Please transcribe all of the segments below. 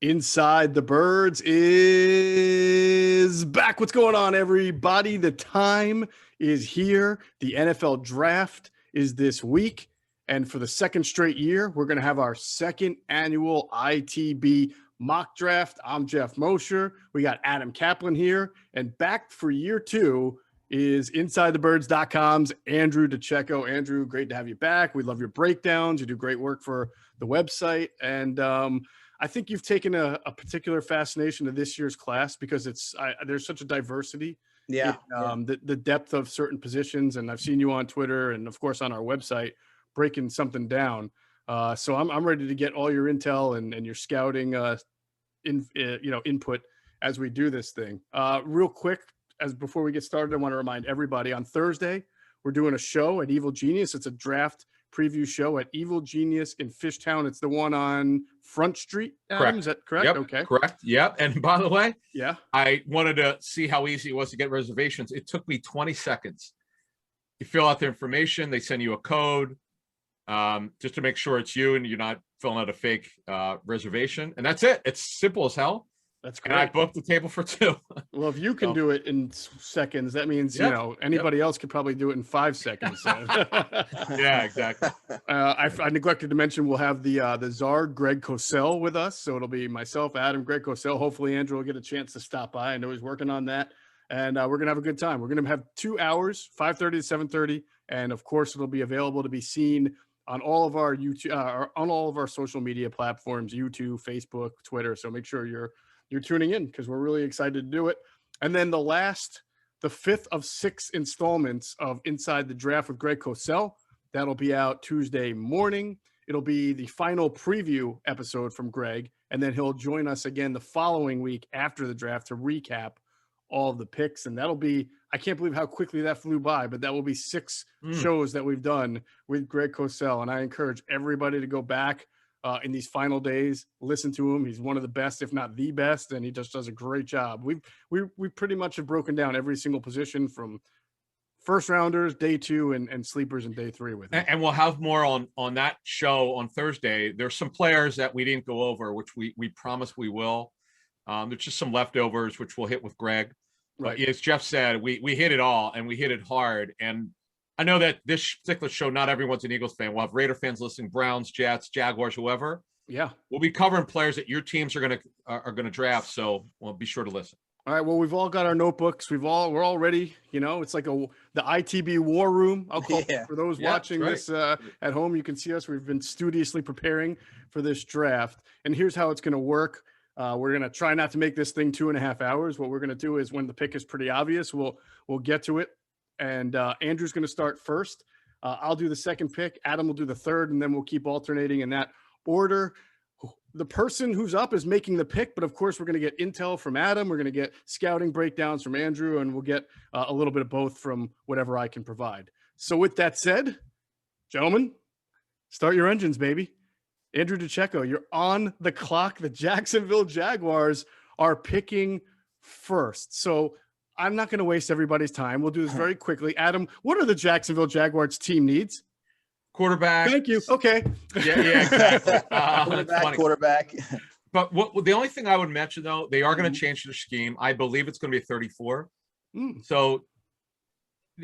Inside the Birds is back. What's going on, everybody? The time is here. The NFL draft is this week. And for the second straight year, we're going to have our second annual ITB mock draft. I'm Geoff Mosher. We got Adam Kaplan here. And back for year two is InsideTheBirds.com's Andrew DiCecco. Andrew, great to have you back. We love your breakdowns. You do great work for the website. And I think you've taken a particular fascination to this year's class because there's such a diversity. Yeah. The depth of certain positions. And I've seen you on Twitter and, of course, on our website breaking something down. So I'm ready to get all your intel and your scouting input as we do this thing. Real quick, before we get started, I want to remind everybody on Thursday, we're doing a show at Evil Genius. It's a draft preview show at Evil Genius in Fishtown. It's the one on Front Street. Adam, correct. Is that correct? Yep, okay. Correct. Yep. And by the way, yeah, I wanted to see how easy it was to get reservations. It took me 20 seconds. You fill out the information. They send you a code just to make sure it's you and you're not filling out a fake reservation. And that's it. It's simple as hell. That's great. And I booked the table for two. Well, if you can do it in seconds, that means, anybody else could probably do it in 5 seconds. So. Yeah, exactly. I neglected to mention we'll have the czar, Greg Cosell, with us. So it'll be myself, Adam, Greg Cosell. Hopefully, Andrew will get a chance to stop by. I know he's working on that. And we're going to have a good time. We're going to have 2 hours, 5:30 to 7:30. And, of course, it'll be available to be seen on all of our YouTube, on all of our social media platforms, YouTube, Facebook, Twitter. So make sure you're tuning in because we're really excited to do it. And then the fifth of 6 installments of Inside the Draft with Greg Cosell, that'll be out Tuesday morning. It'll be the final preview episode from Greg, and then he'll join us again the following week after the draft to recap all of the picks. And that'll be, I can't believe how quickly that flew by, but that will be 6 shows that we've done with Greg Cosell. And I encourage everybody to go back in these final days, listen to him. He's one of the best, if not the best, and he just does a great job. We pretty much have broken down every single position from first rounders, day 2, and sleepers in day 3 with him. And we'll have more on that show on Thursday. There's some players that we didn't go over, which we promise we will. There's just some leftovers, which we'll hit with Greg. Right. But as Geoff said, we hit it all, and we hit it hard. And I know that this particular show, not everyone's an Eagles fan. We'll have Raider fans listening, Browns, Jets, Jaguars, whoever. Yeah. We'll be covering players that your teams are gonna draft. So we'll be sure to listen. All right. Well, we've all got our notebooks. We're all ready. It's like the ITB war room. I'll call it. For those watching this at home, you can see us. We've been studiously preparing for this draft. And here's how it's going to work. We're going to try not to make this thing 2.5 hours. What we're going to do is when the pick is pretty obvious, we'll get to it. And Andrew's going to start first. I'll do the second pick. Adam will do the third, and then we'll keep alternating in that order. The person who's up is making the pick, but of course we're going to get intel from Adam. We're going to get scouting breakdowns from Andrew, and we'll get a little bit of both from whatever I can provide. So with that said, gentlemen, start your engines, baby. Andrew DiCecco, you're on the clock. The Jacksonville Jaguars are picking first. So I'm not going to waste everybody's time. We'll do this very quickly. Adam, what are the Jacksonville Jaguars team needs? Quarterback. Thank you. Okay. Yeah, exactly. Quarterback. But the only thing I would mention, though, they are going to change their scheme. I believe it's going to be a 34. So,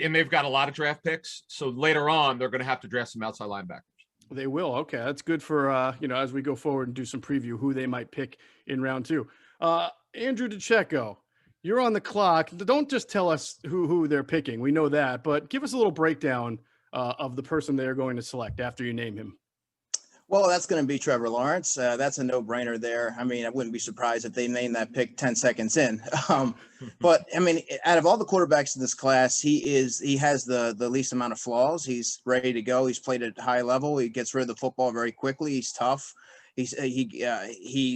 and they've got a lot of draft picks. So later on, they're going to have to draft some outside linebackers. They will. Okay. That's good for, as we go forward and do some preview, who they might pick in round 2. Andrew DiCecco, you're on the clock. Don't just tell us who they're picking. We know that, but give us a little breakdown of the person they're going to select after you name him. Well, that's going to be Trevor Lawrence. That's a no-brainer there. I mean, I wouldn't be surprised if they named that pick 10 seconds in. But I mean, out of all the quarterbacks in this class, he has the least amount of flaws. He's ready to go. He's played at high level. He gets rid of the football very quickly. He's tough. He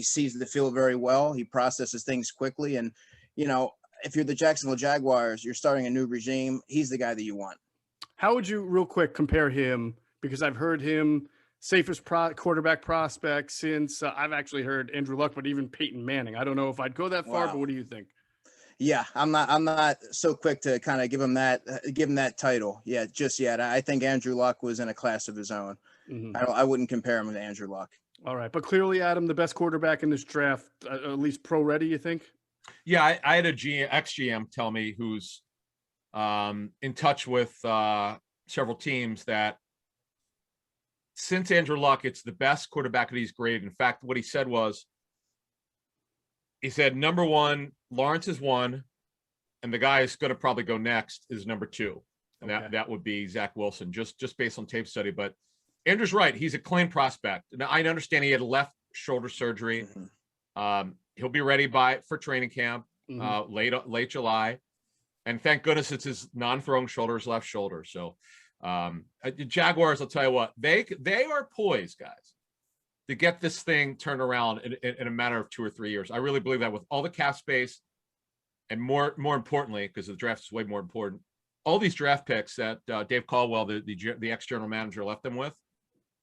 sees the field very well. He processes things quickly. And, if you're the Jacksonville Jaguars, you're starting a new regime. He's the guy that you want. How would you real quick compare him? Because I've heard him safest quarterback prospect since I've actually heard Andrew Luck, but even Peyton Manning. I don't know if I'd go that far, but what do you think? Yeah, I'm not so quick to kind of give him that title. Just yet. I think Andrew Luck was in a class of his own. I wouldn't compare him to Andrew Luck. All right. But clearly, Adam, the best quarterback in this draft, at least pro ready, you think? Yeah, I had a ex-GM tell me who's in touch with several teams that since Andrew Luck, it's the best quarterback that he's graded. In fact, what he said was, he said, number one, Lawrence is one, and the guy is going to probably go next is number two. And that would be Zack Wilson, just based on tape study. But Andrew's right. He's a clean prospect. Now, I understand he had left shoulder surgery. He'll be ready for training camp late July. And thank goodness it's his non-throwing shoulder, his left shoulder. So the Jaguars, I'll tell you what, they are poised, guys, to get this thing turned around in a matter of 2 or 3 years. I really believe that with all the cap space and more importantly, because the draft is way more important, all these draft picks that Dave Caldwell, the ex-general manager, left them with,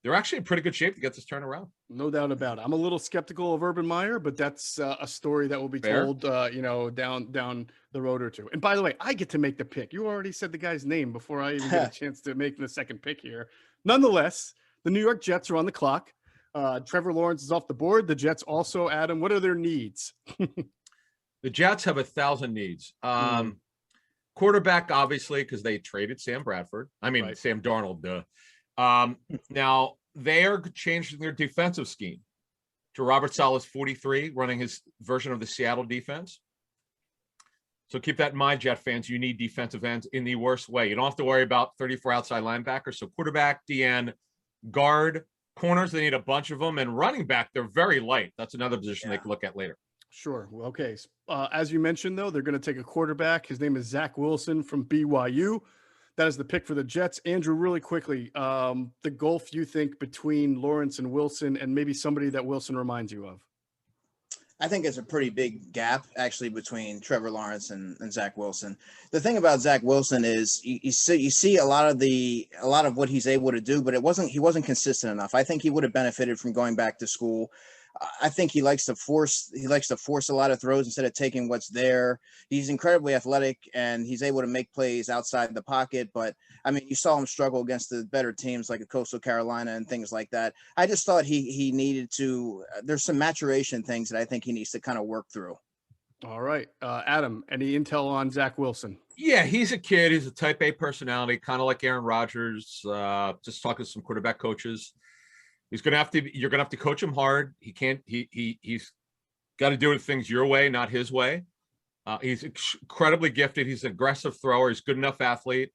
they're actually in pretty good shape to get this turned around. No doubt about it. I'm a little skeptical of Urban Meyer, but that's a story that will be told, down the road or two. And by the way, I get to make the pick. You already said the guy's name before I even get a chance to make the second pick here. Nonetheless, the New York Jets are on the clock. Trevor Lawrence is off the board. The Jets also, Adam, what are their needs? The Jets have 1,000 needs. Quarterback, obviously, because they traded Sam Bradford. Right. Sam Darnold. Now they are changing their defensive scheme to Robert Saleh's 43, running his version of the Seattle defense. So keep that in mind, Jet fans. You need defensive ends in the worst way. You don't have to worry about 34 outside linebackers. So quarterback, DN, guard, corners, they need a bunch of them. And running back, they're very light. That's another position they can look at later. Sure. Well, okay. As you mentioned, though, they're going to take a quarterback. His name is Zack Wilson from BYU. That is the pick for the Jets. Andrew, really quickly, the gulf you think between Lawrence and Wilson, and maybe somebody that Wilson reminds you of? I think it's a pretty big gap actually between Trevor Lawrence and Zack Wilson. The thing about Zack Wilson is you see a lot of what he's able to do, but he wasn't consistent enough. I think he would have benefited from going back to school. I think he likes to force a lot of throws instead of taking what's there. He's incredibly athletic and he's able to make plays outside the pocket. But you saw him struggle against the better teams like Coastal Carolina and things like that. I just thought he needed to, there's some maturation things that I think he needs to kind of work through. All right. Adam, any intel on Zack Wilson? Yeah, he's a kid. He's a type A personality, kind of like Aaron Rodgers. Just talking to some quarterback coaches. You're going to have to coach him hard. He's got to do things your way, not his way. He's incredibly gifted. He's an aggressive thrower. He's a good enough athlete.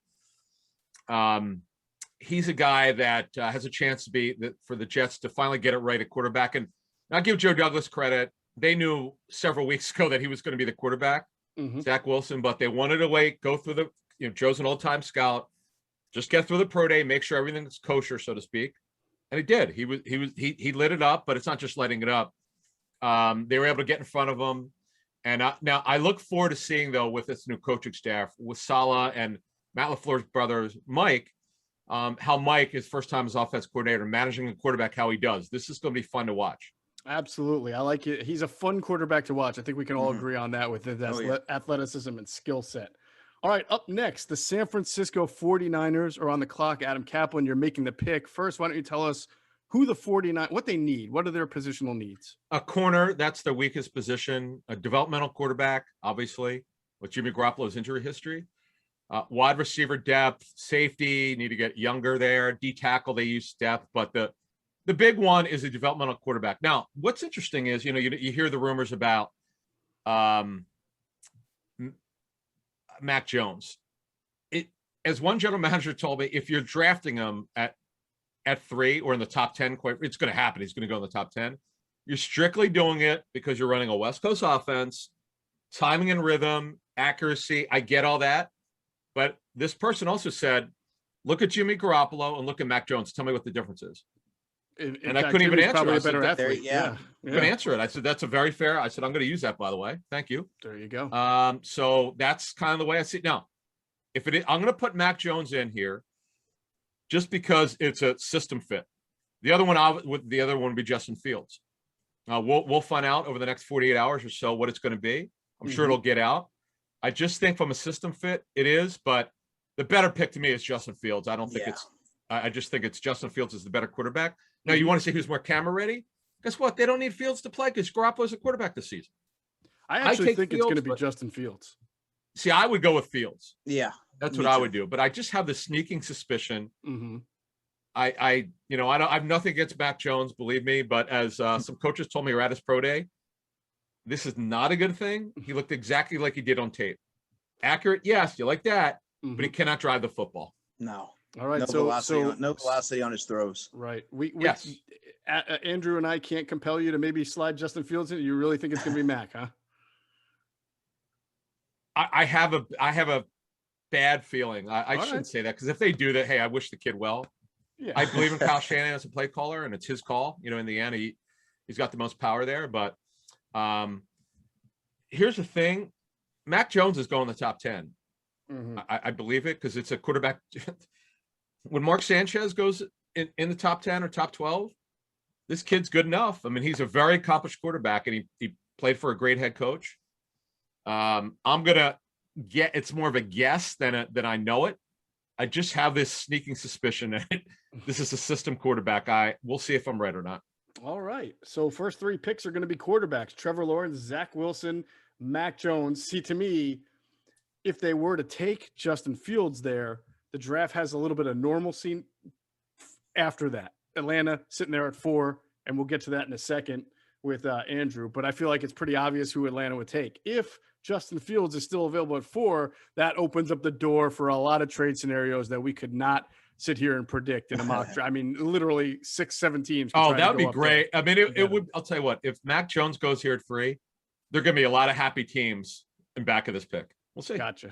He's a guy that has a chance to be for the Jets to finally get it right at quarterback. And I'll give Joe Douglas credit. They knew several weeks ago that he was going to be the quarterback, Zack Wilson, but they wanted to wait, go through Joe's an old-time scout, just get through the pro day, make sure everything's kosher, so to speak. And he did. He lit it up, but it's not just letting it up. They were able to get in front of him. And now I look forward to seeing, though, with this new coaching staff, with Saleh and Matt LaFleur's brothers, Mike, how Mike, his first time as offense coordinator, managing a quarterback, how he does. This is going to be fun to watch. Absolutely. I like it. He's a fun quarterback to watch. I think we can all agree on that with his athleticism and skill set. All right, up next, the San Francisco 49ers are on the clock. Adam Kaplan, you're making the pick. First, why don't you tell us who the 49ers, what they need? What are their positional needs? A corner, that's their weakest position. A developmental quarterback, obviously, with Jimmy Garoppolo's injury history. Wide receiver depth, safety, need to get younger there. D-tackle, they use depth. But the big one is a developmental quarterback. Now, what's interesting is, you hear the rumors about Mac Jones. As one general manager told me, if you're drafting him at 3 or in the top 10, it's going to happen. He's going to go in the top 10. You're strictly doing it because you're running a West Coast offense, timing and rhythm, accuracy. I get all that. But this person also said, look at Jimmy Garoppolo and look at Mac Jones. Tell me what the difference is. And I couldn't even answer. Probably a better athlete. Yeah. Couldn't answer it. I said, that's a very fair. I said, I'm going to use that, by the way. Thank you. There you go. So that's kind of the way I see it. Now, I'm going to put Mac Jones in here just because it's a system fit. The other one would be Justin Fields. We'll find out over the next 48 hours or so what it's going to be. I'm sure it'll get out. I just think from a system fit, it is, but the better pick to me is Justin Fields. I don't think I just think it's Justin Fields is the better quarterback. Now, you want to say who's more camera ready? Guess what? They don't need Fields to play because Garoppolo's a quarterback this season. I actually think it's going to Fields, be Justin Fields. See, I would go with Fields. Yeah, That's me what I too. would do. But I just have this sneaking suspicion. Mm-hmm. I have nothing against Mac Jones, believe me. But as some coaches told me, were at his pro day, this is not a good thing. He looked exactly like he did on tape. Accurate, yes, you like that, but he cannot drive the football. No. All right. No velocity on his throws. Right. We Yes. Andrew and I can't compel you to maybe slide Justin Fields in. You really think it's going to be Mac, huh? I have a bad feeling. I shouldn't say that because if they do that, hey, I wish the kid well. Yeah. I believe in Kyle Shanahan as a play caller, and it's his call. In the end, he's got the most power there. But here's the thing: Mac Jones is going in the top 10. Mm-hmm. I believe it because it's a quarterback. When Mark Sanchez goes in the top 10 or top 12, this kid's good enough. I mean, he's a very accomplished quarterback, and he played for a great head coach. I'm gonna it's more of a guess than I know it. I just have this sneaking suspicion that this is a system quarterback. We'll see if I'm right or not. All right. So first three picks are going to be quarterbacks: Trevor Lawrence, Zack Wilson, Mac Jones. See, to me, if they were to take Justin Fields there, the draft has a little bit of normalcy after that. Atlanta sitting there at 4, and we'll get to that in a second with Andrew. But I feel like it's pretty obvious who Atlanta would take. If Justin Fields is still available at 4, that opens up the door for a lot of trade scenarios that we could not sit here and predict in a mock draft. I mean, literally 6-7 teams. Oh, that would be great. I mean, it would. I'll tell you what. If Mac Jones goes here at 3, there are going to be a lot of happy teams in back of this pick. We'll see. Gotcha.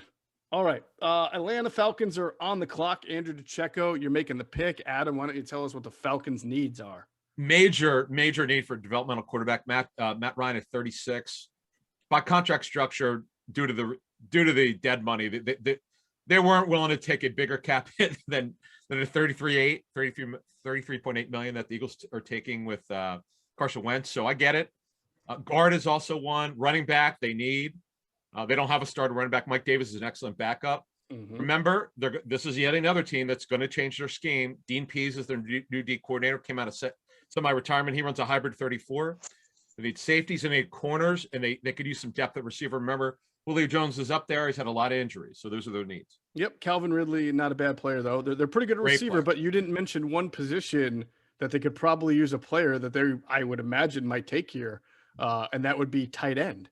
All right. Atlanta Falcons are on the clock. Andrew DiCecco, you're making the pick. Adam, why don't you tell us what the Falcons' needs are? Major need for developmental quarterback. Matt Ryan at 36. By contract structure, due to the dead money, they weren't willing to take a bigger cap hit than the 33.8 million that the Eagles are taking with Carson Wentz. So I get it. Guard is also one. Running back they need. They don't have a starter running back. Mike Davis is an excellent backup. Mm-hmm. Remember, this is yet another team that's going to change their scheme. Dean Pease is their new D coordinator. Came out of semi-retirement. He runs a hybrid 34. They need safeties and they need corners, and they could use some depth at receiver. Remember, Julio Jones is up there. He's had a lot of injuries, so those are their needs. Yep, Calvin Ridley, not a bad player though. They're pretty good at receiver, but you didn't mention one position that they could probably use a player that I would imagine might take here, and that would be tight end.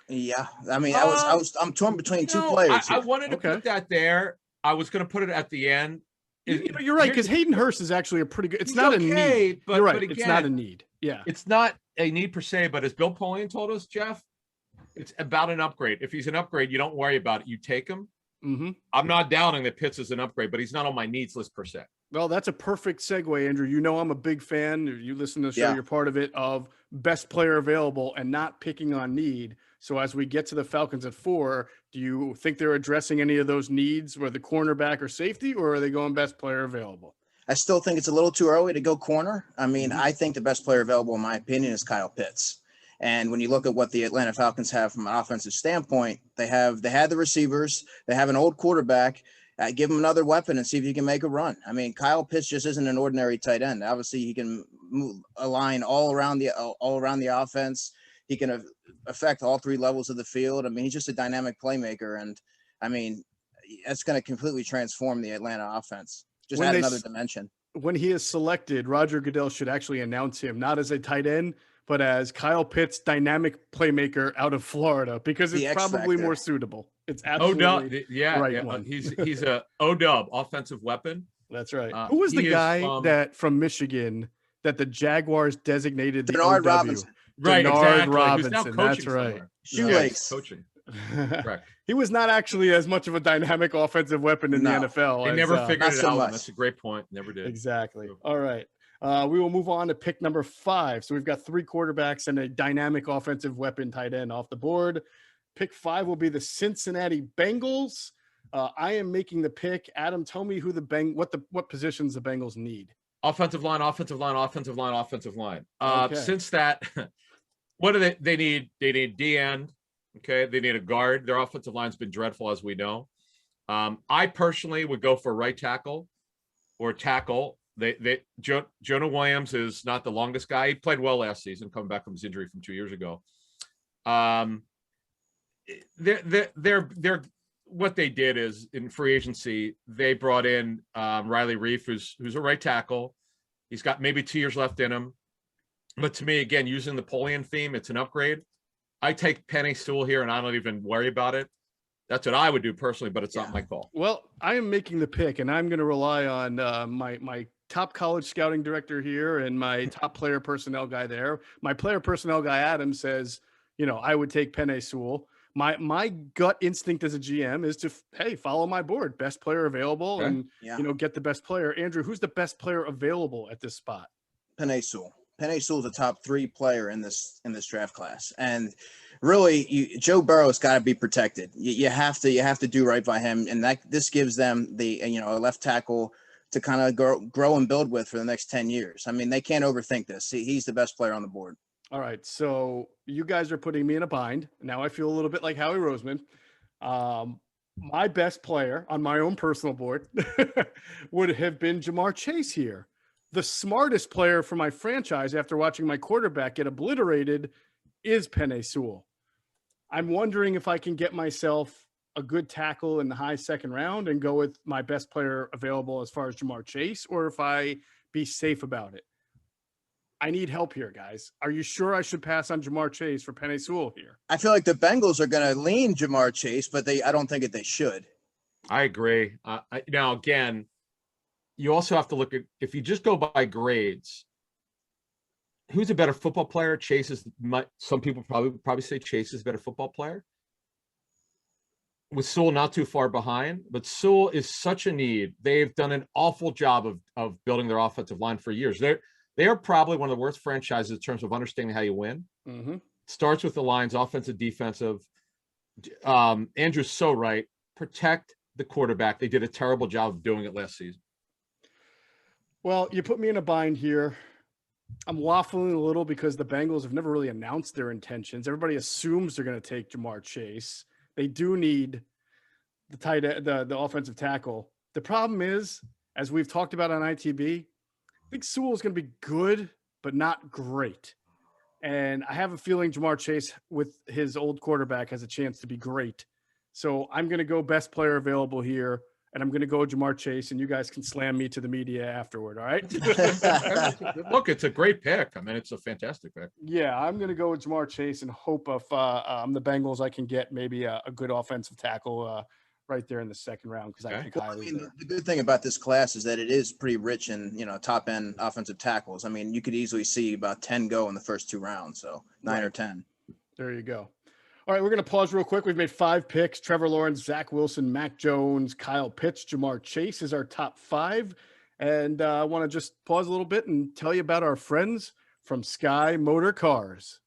Yeah, I mean, I'm torn between two players. I wanted to put that there. I was going to put it at the end. You're right, because Hayden Hurst is actually a pretty good. It's not a need. But, you're right. But again, it's not a need. Yeah, it's not a need per se. But as Bill Polian told us, Geoff, it's about an upgrade. If he's an upgrade, you don't worry about it. You take him. Mm-hmm. I'm not doubting that Pitts is an upgrade, but he's not on my needs list per se. Well, that's a perfect segue, Andrew. You know I'm a big fan. You listen to the show, you're part of it, of best player available and not picking on need. So as we get to the Falcons at 4, do you think they're addressing any of those needs, whether cornerback or safety, or are they going best player available? I still think it's a little too early to go corner. I mean, I think the best player available, in my opinion, is Kyle Pitts. And when you look at what the Atlanta Falcons have from an offensive standpoint, they had the receivers, they have an old quarterback. Give him another weapon and see if he can make a run. I mean, Kyle Pitts just isn't an ordinary tight end. Obviously, he can move a line all around the offense. He can affect all 3 levels of the field. I mean, he's just a dynamic playmaker, and I mean, that's going to completely transform the Atlanta offense. Just add another dimension. When he is selected, Roger Goodell should actually announce him not as a tight end, but as Kyle Pitts, dynamic playmaker out of Florida, because it's probably more suitable. It's absolutely right. He's a O-Dub offensive weapon. That's right. Who was the guy that from Michigan that the Jaguars designated the Denard Robinson? Right, Denard Robinson. That's right. Shoelace coaching. Correct. He was not actually as much of a dynamic offensive weapon in the NFL. They never figured it out. Much. That's a great point. Never did. Exactly. All right. We will move on to pick number 5. So we've got 3 quarterbacks and a dynamic offensive weapon tight end off the board. Pick 5 will be the Cincinnati Bengals. I am making the pick. Adam, tell me what positions the Bengals need. Offensive line. Since that, what do they need? They need D-end. Okay. They need a guard. Their offensive line's been dreadful, as we know. I personally would go for right tackle or tackle. Jonah Williams is not the longest guy. He played well last season, coming back from his injury from 2 years ago. They're what they did is in free agency, they brought in Riley Reif, who's a right tackle. He's got maybe 2 years left in him. But to me, again, using the Polian theme, it's an upgrade. I take Penei Sewell here, and I don't even worry about it. That's what I would do personally, but it's not my call. Well, I am making the pick, and I'm going to rely on my top college scouting director here and my top player personnel guy there. My player personnel guy, Adam, says, I would take Penei Sewell. My gut instinct as a GM is to, follow my board, best player available, and get the best player. Andrew, who's the best player available at this spot? Penei Sewell. Penei Sewell's a top 3 player in this draft class, and really, Joe Burrow's got to be protected. You have to do right by him, and this gives them a left tackle to kind of grow and build with for the next 10 years. I mean, they can't overthink this. He's the best player on the board. All right, so you guys are putting me in a bind. Now I feel a little bit like Howie Roseman. My best player on my own personal board would have been Jamar Chase here. The smartest player for my franchise after watching my quarterback get obliterated is Penei Sewell. I'm wondering if I can get myself a good tackle in the high second round and go with my best player available as far as Jamar Chase, or if I be safe about it. I need help here, guys. Are you sure I should pass on Jamar Chase for Penei Sewell here? I feel like the Bengals are going to lean Jamar Chase, but I don't think that they should. I agree. Now, again, you also have to look at, if you just go by grades, who's a better football player? Chase is, some people probably say Chase is a better football player. With Sewell not too far behind, but Sewell is such a need. They've done an awful job of building their offensive line for years. They are probably one of the worst franchises in terms of understanding how you win. Mm-hmm. Starts with the lines, offensive, defensive. Andrew's so right. Protect the quarterback. They did a terrible job of doing it last season. Well, you put me in a bind here. I'm waffling a little because the Bengals have never really announced their intentions. Everybody assumes they're going to take Jamar Chase. They do need the offensive tackle. The problem is, as we've talked about on ITB, I think Sewell is going to be good, but not great. And I have a feeling Jamar Chase, with his old quarterback, has a chance to be great. So I'm going to go best player available here, and I'm going to go Jamar Chase, and you guys can slam me to the media afterward, all right? Look, it's a great pick. I mean, it's a fantastic pick. Yeah, I'm going to go with Jamar Chase and hope if I'm the Bengals, I can get maybe a good offensive tackle right there in the second round, because I think the good thing about this class is that it is pretty rich in top end offensive tackles. I mean, you could easily see about 10 go in the first 2 rounds, so 9 or 10. There you go. All right, we're going to pause real quick. We've made 5 picks: Trevor Lawrence, Zack Wilson, Mac Jones, Kyle Pitts, Jamar Chase is our top 5. And I want to just pause a little bit and tell you about our friends from Sky Motor Cars.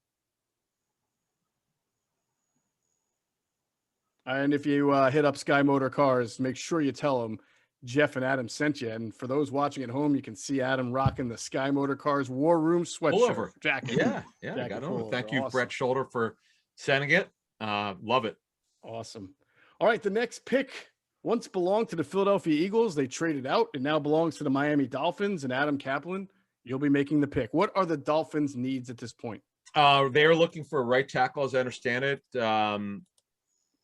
And if you hit up Sky Motor Cars, make sure you tell them Geoff and Adam sent you. And for those watching at home, you can see Adam rocking the Sky Motor Cars War Room sweatshirt jacket. Yeah, I got on. Thank you, awesome. Brett Shoulder, for sending it. Love it. Awesome. All right, the next pick once belonged to the Philadelphia Eagles. They traded out. It now belongs to the Miami Dolphins. And Adam Kaplan, you'll be making the pick. What are the Dolphins' needs at this point? They are looking for a right tackle, as I understand it.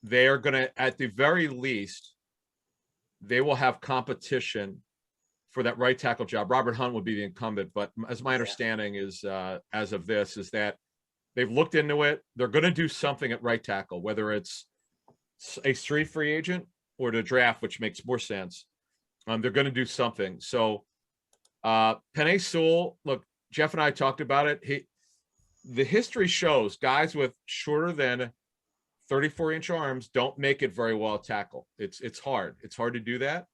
They are going to, at the very least, they will have competition for that right tackle job. Robert Hunt would be the incumbent, but as my understanding is, as of this, is that they've looked into it. They're going to do something at right tackle, whether it's a street free agent or the draft, which makes more sense. They're going to do something. So Penei Sewell, look, Geoff and I talked about it. The history shows guys with shorter than 34-inch arms don't make it very well at tackle. It's hard. It's hard to do that.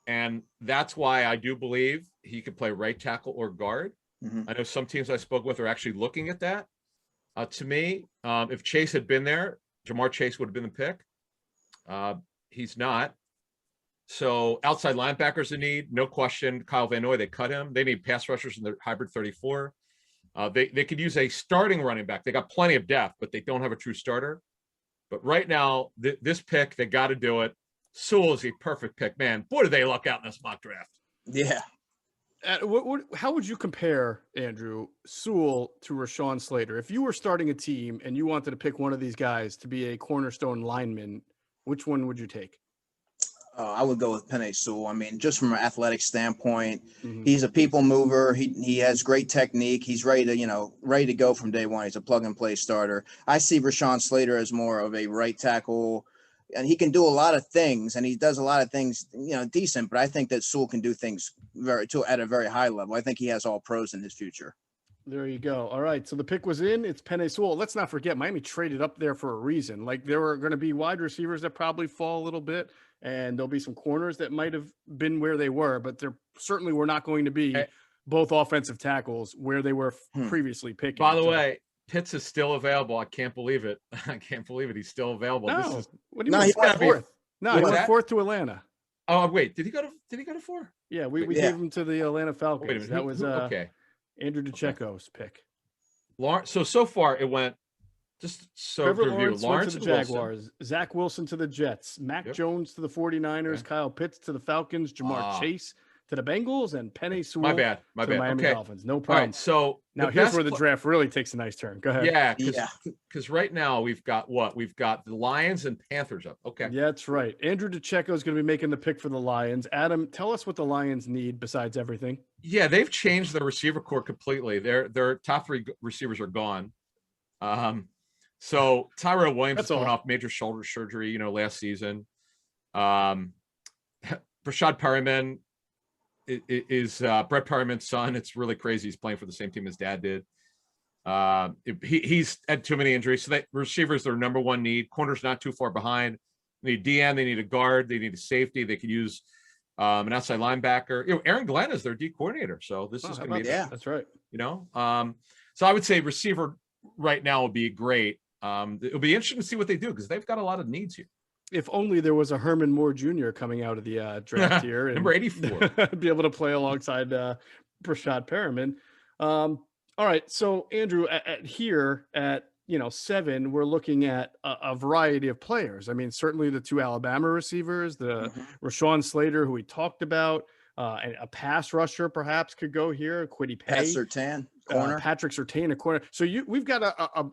And that's why I do believe he could play right tackle or guard. Mm-hmm. I know some teams I spoke with are actually looking at that. To me, if Chase had been there, Jamar Chase would have been the pick. He's not. So outside linebackers in need, no question. Kyle Van Noy, they cut him. They need pass rushers in the hybrid 34. They could use a starting running back. They got plenty of depth, but they don't have a true starter. But right now, this pick, they got to do it. Sewell is a perfect pick, man. Boy, do they luck out in this mock draft. Yeah. How would you compare, Andrew, Sewell to Rashawn Slater? If you were starting a team and you wanted to pick one of these guys to be a cornerstone lineman, which one would you take? I would go with Penei Sewell. I mean, just from an athletic standpoint, Mhm. he's a people mover. He has great technique. He's ready to go from day one. He's a plug and play starter. I see Rashawn Slater as more of a right tackle, and he can do a lot of things, and he does a lot of things, decent. But I think that Sewell can do things at a very high level. I think he has all pros in his future. There you go. All right. So the pick was in. It's Penei Sewell. Let's not forget, Miami traded up there for a reason. Like, there were going to be wide receivers that probably fall a little bit, and there'll be some corners that might have been where they were, but there certainly were not going to be both offensive tackles where they were previously picking. By the way, Pitts is still available. I can't believe it. I can't believe it. He's still available. No. What do you mean? He went fourth. No, he went fourth to Atlanta. Oh, wait. Did he go to 4? Yeah, we gave him to the Atlanta Falcons. Wait a minute. That was okay. Andrew DiCecco's pick. Lawrence. So far it went just so Trevor review. Lawrence to the Jaguars, Zack Wilson to the Jets, Mac Jones to the 49ers, Kyle Pitts to the Falcons, Jamar Chase to the Bengals, and Penei Sewell my bad. to the Miami Dolphins. No problem. All right, so now here's where the draft really takes a nice turn. Go ahead. Yeah, because right now we've got the Lions and Panthers up. Okay. Yeah, that's right. Andrew DiCecco is going to be making the pick for the Lions. Adam, tell us what the Lions need besides everything. Yeah, they've changed the receiver core completely. Their top 3 receivers are gone. So Tyrell Williams is coming off major shoulder surgery, last season. Brashad Perriman is Brett Perriman's son. It's really crazy. He's playing for the same team his dad did. He's had too many injuries. So receivers, their number one need. Corners not too far behind. They need DN. They need a guard. They need a safety. They could use an outside linebacker. Aaron Glenn is their D coordinator. So this is going to be that's right. So I would say receiver right now would be great. It'll be interesting to see what they do because they've got a lot of needs here. If only there was a Herman Moore Jr. coming out of the draft here. And number 84. Be able to play alongside Brashad Perriman. All right. So, Andrew, here at 7, we're looking at a variety of players. I mean, certainly the 2 Alabama receivers, the Rashawn Slater, who we talked about, and a pass rusher perhaps could go here. Kwity Paye. Surtain, corner. Patrick Surtain, a corner. So we've got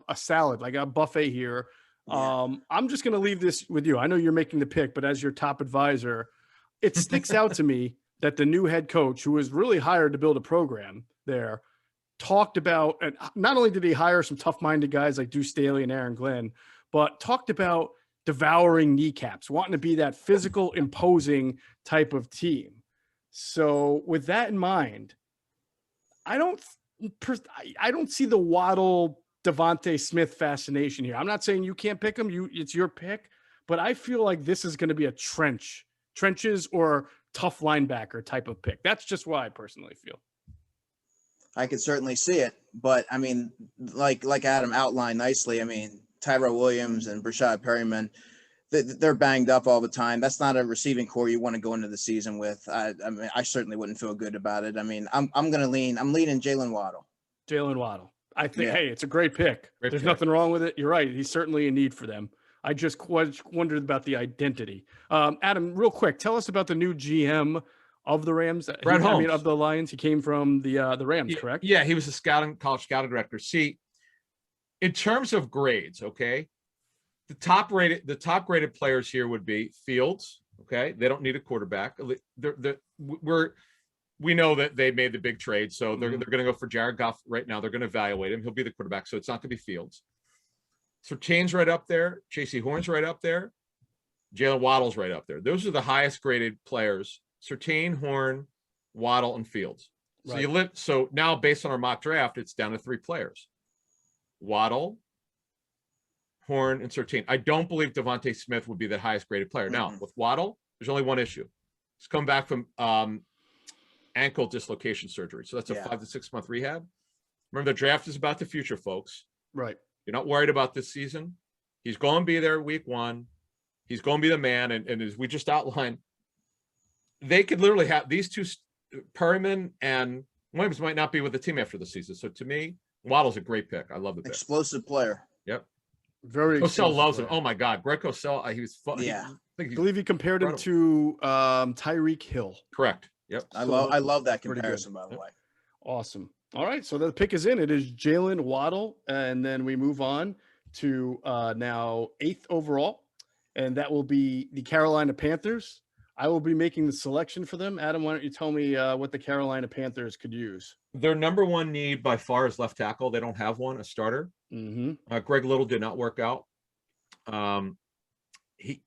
a salad, like a buffet here. I'm just going to leave this with you. I know you're making the pick, but as your top advisor, it sticks out to me that the new head coach, who was really hired to build a program there, talked about, and not only did he hire some tough-minded guys like Deuce Staley and Aaron Glenn, but talked about devouring kneecaps, wanting to be that physical, imposing type of team. So with that in mind, I don't see the Waddle Devontae Smith fascination here. I'm not saying you can't pick him. It's your pick, but I feel like this is going to be a trenches or tough linebacker type of pick. That's just what I personally feel. I could certainly see it, but I mean, like Adam outlined nicely. I mean, Tyrell Williams and Brashad Perriman, they're banged up all the time. That's not a receiving core you want to go into the season with. I mean, I certainly wouldn't feel good about it. I mean, I'm leaning Jalen Waddle. Jalen Waddle. I think, hey, it's a great pick. There's nothing wrong with it. You're right. He's certainly in need for them. I just wondered about the identity. Adam, real quick, tell us about the new GM of the Rams. Brad Holmes. Of the Lions. He came from the Rams, correct? Yeah, he was a college scouting director. See, in terms of grades, okay, the top graded players here would be Fields. Okay, they don't need a quarterback. We know that they made the big trade, so they're going to go for Jared Goff right now. They're going to evaluate him. He'll be the quarterback, so it's not going to be Fields. Surtain's right up there. Jaycee Horn's right up there. Jalen Waddle's right up there. Those are the highest graded players: Surtain, Horn, Waddle, and Fields. Right. So now, based on our mock draft, it's down to 3 players: Waddle, Horn, and Surtain. I don't believe Devontae Smith would be the highest graded player. Now, with Waddle, there's only one issue. He's come back from ankle dislocation surgery. So that's a 5 to 6 month rehab. Remember, the draft is about the future, folks. Right. You're not worried about this season. He's going to be there week 1. He's going to be the man. And as we just outlined, they could literally have these 2, Perriman and Williams, might not be with the team after the season. So to me, Waddle's a great pick. I love the pick. Explosive player. Yep. Very Cosell loves him. Oh my God. Greg Cosell, he was fun. Yeah. I believe he compared him to Tyreek Hill. Correct. Yep. I love that pretty good. comparison, by the way. Awesome. All right, so the pick is in. It is Jalen Waddle, and then we move on to now 8th overall, and that will be the Carolina Panthers. I will be making the selection for them. Adam, why don't you tell me what the Carolina Panthers could use? Their number one need by far is left tackle. They don't have one, a starter. Mm-hmm. Greg Little did not work out.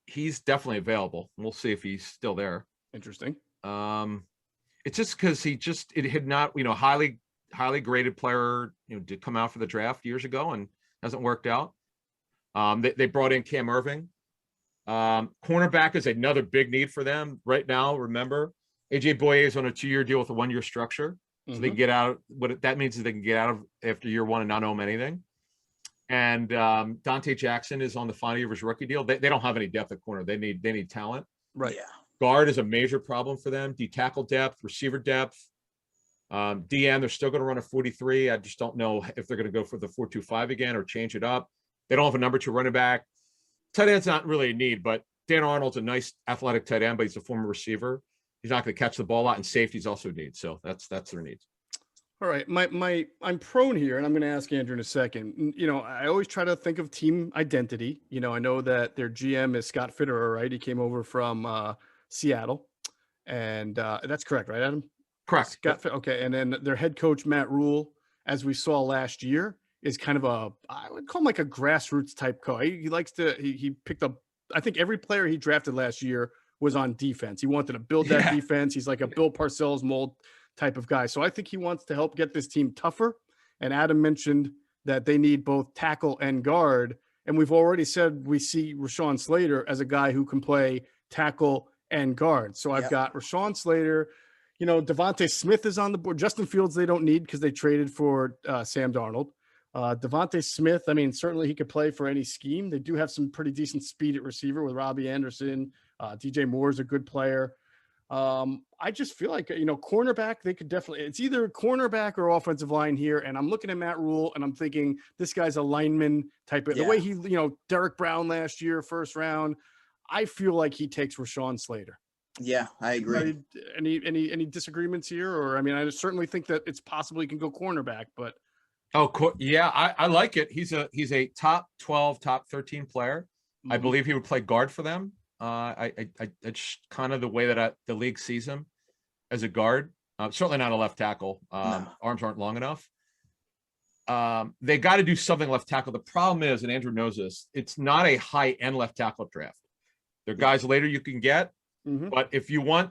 He's definitely available. We'll see if he's still there. Interesting. It's just because it had not, highly graded player, did come out for the draft years ago and hasn't worked out. They brought in Cam Irving. Cornerback is another big need for them right now. Remember, AJ Boye is on a 2-year deal with a 1-year structure. So they can get out. That means is they can get out of after year 1 and not owe him anything. And Dante Jackson is on the final year of his rookie deal. They don't have any depth at corner. They need talent. Right. Yeah. Guard is a major problem for them. D tackle depth, receiver depth. DN, they're still going to run a 43. I just don't know if they're going to go for the 4-2-5 again or change it up. They don't have a number 2 running back. Tight end's not really a need, but Dan Arnold's a nice athletic tight end, but he's a former receiver. He's not going to catch the ball a lot, and safety's also a need. So that's their needs. All right, I'm prone here, and I'm going to ask Andrew in a second. I always try to think of team identity. I know that their GM is Scott Fitterer, right? He came over from Seattle, and that's correct, right, Adam? Correct. Okay, and then their head coach Matt Rule, as we saw last year, is kind of I would call him like a grassroots type coach. He likes to he picked up. I think every player he drafted last year was on defense. He wanted to build that defense. He's like a Bill Parcells mold type of guy. So I think he wants to help get this team tougher. And Adam mentioned that they need both tackle and guard. And we've already said we see Rashawn Slater as a guy who can play tackle and guard. So I've got Rashawn Slater. Devontae Smith is on the board. Justin Fields they don't need because they traded for Sam Darnold. Devontae Smith, I mean, certainly he could play for any scheme. They do have some pretty decent speed at receiver with Robbie Anderson. DJ Moore is a good player. I just feel like, cornerback, they could definitely, it's either cornerback or offensive line here. And I'm looking at Matt Rule and I'm thinking this guy's a lineman type of, the way he, Derek Brown last year, first round, I feel like he takes Rashawn Slater. Yeah, I agree. Any disagreements here? Or, I mean, I certainly think that it's possible he can go cornerback, but. Oh, yeah, I like it. He's a top 12, top 13 player. I believe he would play guard for them. It's kind of the way that the league sees him as a guard. Certainly not a left tackle. Arms aren't long enough. They got to do something left tackle. The problem is, and Andrew knows this, it's not a high-end left tackle draft. They're guys later you can get, but if you want,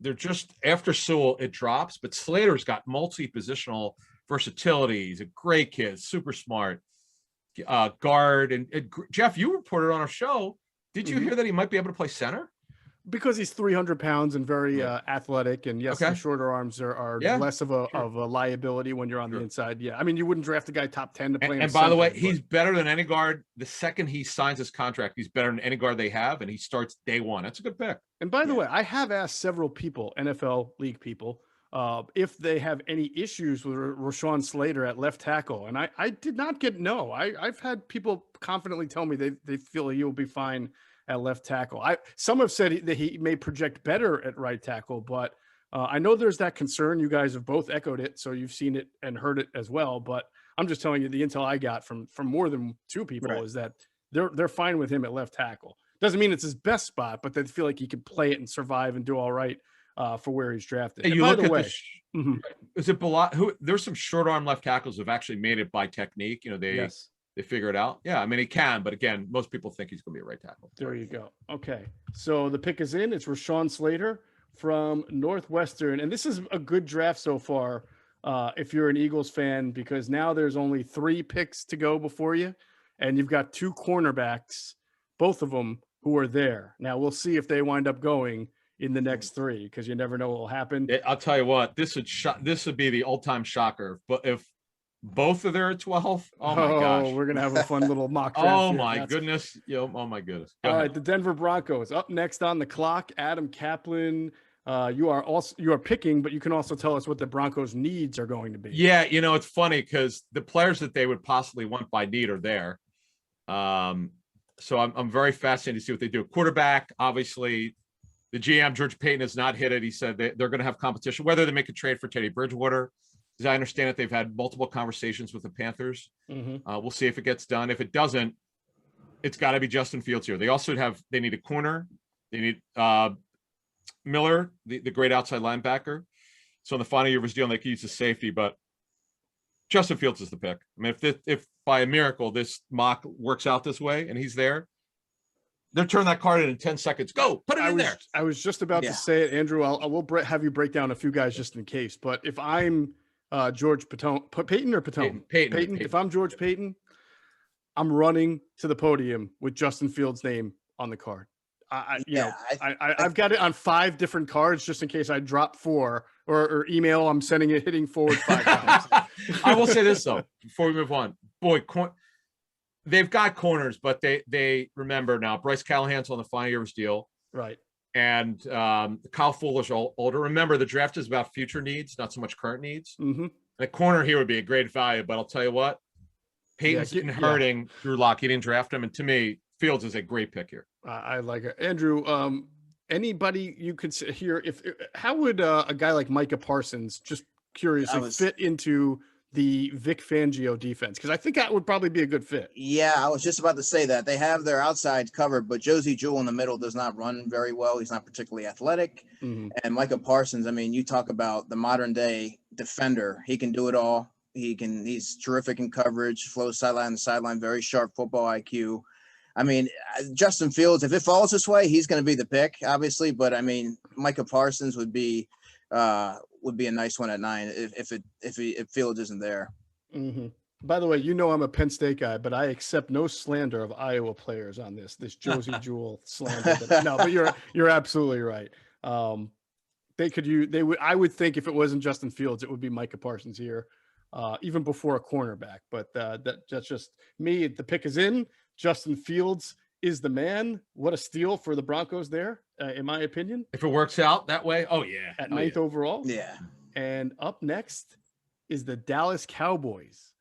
they're just after Sewell, it drops. But Slater's got multi-positional versatility. He's a great kid, super smart, guard. And Geoff, you reported on our show. Did you hear that he might be able to play center? Because he's 300 pounds and very athletic, and yes, the shorter arms are less of a liability when you're on the inside. Yeah, I mean, you wouldn't draft a guy top 10 to play. And by the way, he's better than any guard. The second he signs his contract, he's better than any guard they have, and he starts day one. That's a good pick. And by the way, I have asked several people, NFL league people, if they have any issues with Rashawn Slater at left tackle, and I did not get no. I've had people confidently tell me they feel he will be fine at left tackle. Some have said that he may project better at right tackle, but I know there's that concern. You guys have both echoed it, so you've seen it and heard it as well. But I'm just telling you, the intel I got from more than two people is that they're fine with him at left tackle. Doesn't mean it's his best spot, but they feel like he could play it and survive and do all right for where he's drafted. Hey, you look at is it Balot? There's some short arm left tackles who've actually made it by technique. They figure it out. Yeah, I mean, he can, but again, most people think he's going to be a right tackle. There you go. Okay, so the pick is in. It's Rashawn Slater from Northwestern, and this is a good draft so far if you're an Eagles fan, because now there's only 3 picks to go before you, and you've got 2 cornerbacks, both of them who are there. Now we'll see if they wind up going in the next 3, because you never know what will happen. I'll tell you what, this would be the all-time shocker. But if both are there at 12, oh my gosh, we're gonna have a fun little mock draft. Oh my goodness. Oh my goodness. All right, the Denver Broncos up next on the clock. Adam Kaplan. You are picking, but you can also tell us what the Broncos' needs are going to be. Yeah, it's funny because the players that they would possibly want by need are there. So I'm very fascinated to see what they do. Quarterback, obviously, The GM, George Payton, has not hit it. He said they're going to have competition, whether they make a trade for Teddy Bridgewater. As I understand it, they've had multiple conversations with the Panthers. We'll see if it gets done. If it doesn't, it's got to be Justin Fields here. They also they need a corner. They need Miller, the great outside linebacker. So in the final year of his deal, they could use the safety, but Justin Fields is the pick. I mean, if by a miracle this mock works out this way and he's there, they'll turn that card in 10 seconds. Go, put it in there. I was just about to say it, Andrew. I will have you break down a few guys just in case. But if I'm George Payton or Patone? Payton. If I'm George Payton, I'm running to the podium with Justin Fields' name on the card. I've got it on 5 different cards just in case I drop 4 or email. I'm sending it, hitting forward 5 times. I will say this though, before we move on, boy, they've got corners, but they remember now Bryce Callahan's on the final year of his deal. Right. And Kyle Fuller's older. Remember, the draft is about future needs, not so much current needs. And a corner here would be a great value, but I'll tell you what, Peyton's inheriting Drew Lock. He didn't draft him. And to me, Fields is a great pick here. I like it. Andrew, anybody you could hear, how would a guy like Micah Parsons, just curiously, fit into the Vic Fangio defense? Because I think that would probably be a good fit. Yeah, I was just about to say that. They have their outside covered, but Josie Jewell in the middle does not run very well. He's not particularly athletic. And Micah Parsons, I mean, you talk about the modern day defender. He can do it all. He's terrific in coverage, flows sideline to sideline, very sharp football IQ. I mean, Justin Fields, if it falls this way, he's going to be the pick, obviously. But I mean, Micah Parsons would be a nice one at 9 if Fields isn't there. By the way, you know I'm a Penn State guy, but I accept no slander of Iowa players on this Josie Jewell slander. No, but you're absolutely right. I would think if it wasn't Justin Fields, it would be Micah Parsons here, even before a cornerback. But that's just me. The pick is in. Justin Fields is the man. What a steal for the Broncos there, in my opinion. If it works out that way, at 9th overall. Yeah. And up next is the Dallas Cowboys.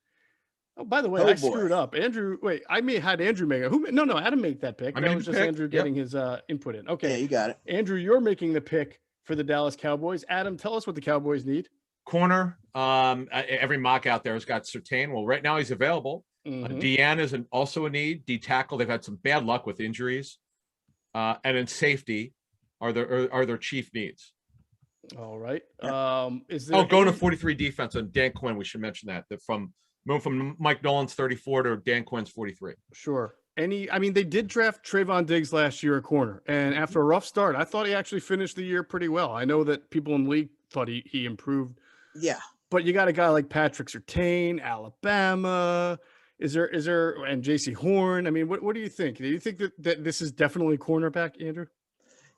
Oh, by the way, I screwed up. Andrew, wait, had Andrew make it. No, Adam made that pick. That was just Andrew getting his input in. Okay. Yeah, you got it. Andrew, you're making the pick for the Dallas Cowboys. Adam, tell us what the Cowboys need. Corner. Every mock out there has got Surtain. Well, right now he's available. DN is also a need. D tackle. They've had some bad luck with injuries. And in safety are their chief needs. All right. Yeah. Going to 43 defense on Dan Quinn. We should mention that moving from Mike Nolan's 34 to Dan Quinn's 43. Sure. They did draft Trayvon Diggs last year at corner, and after a rough start, I thought he actually finished the year pretty well. I know that people in the league thought he improved. Yeah. But you got a guy like Patrick Surtain, Alabama. Is there and Jaycee Horn? I mean, what do you think? Do you think that this is definitely cornerback, Andrew?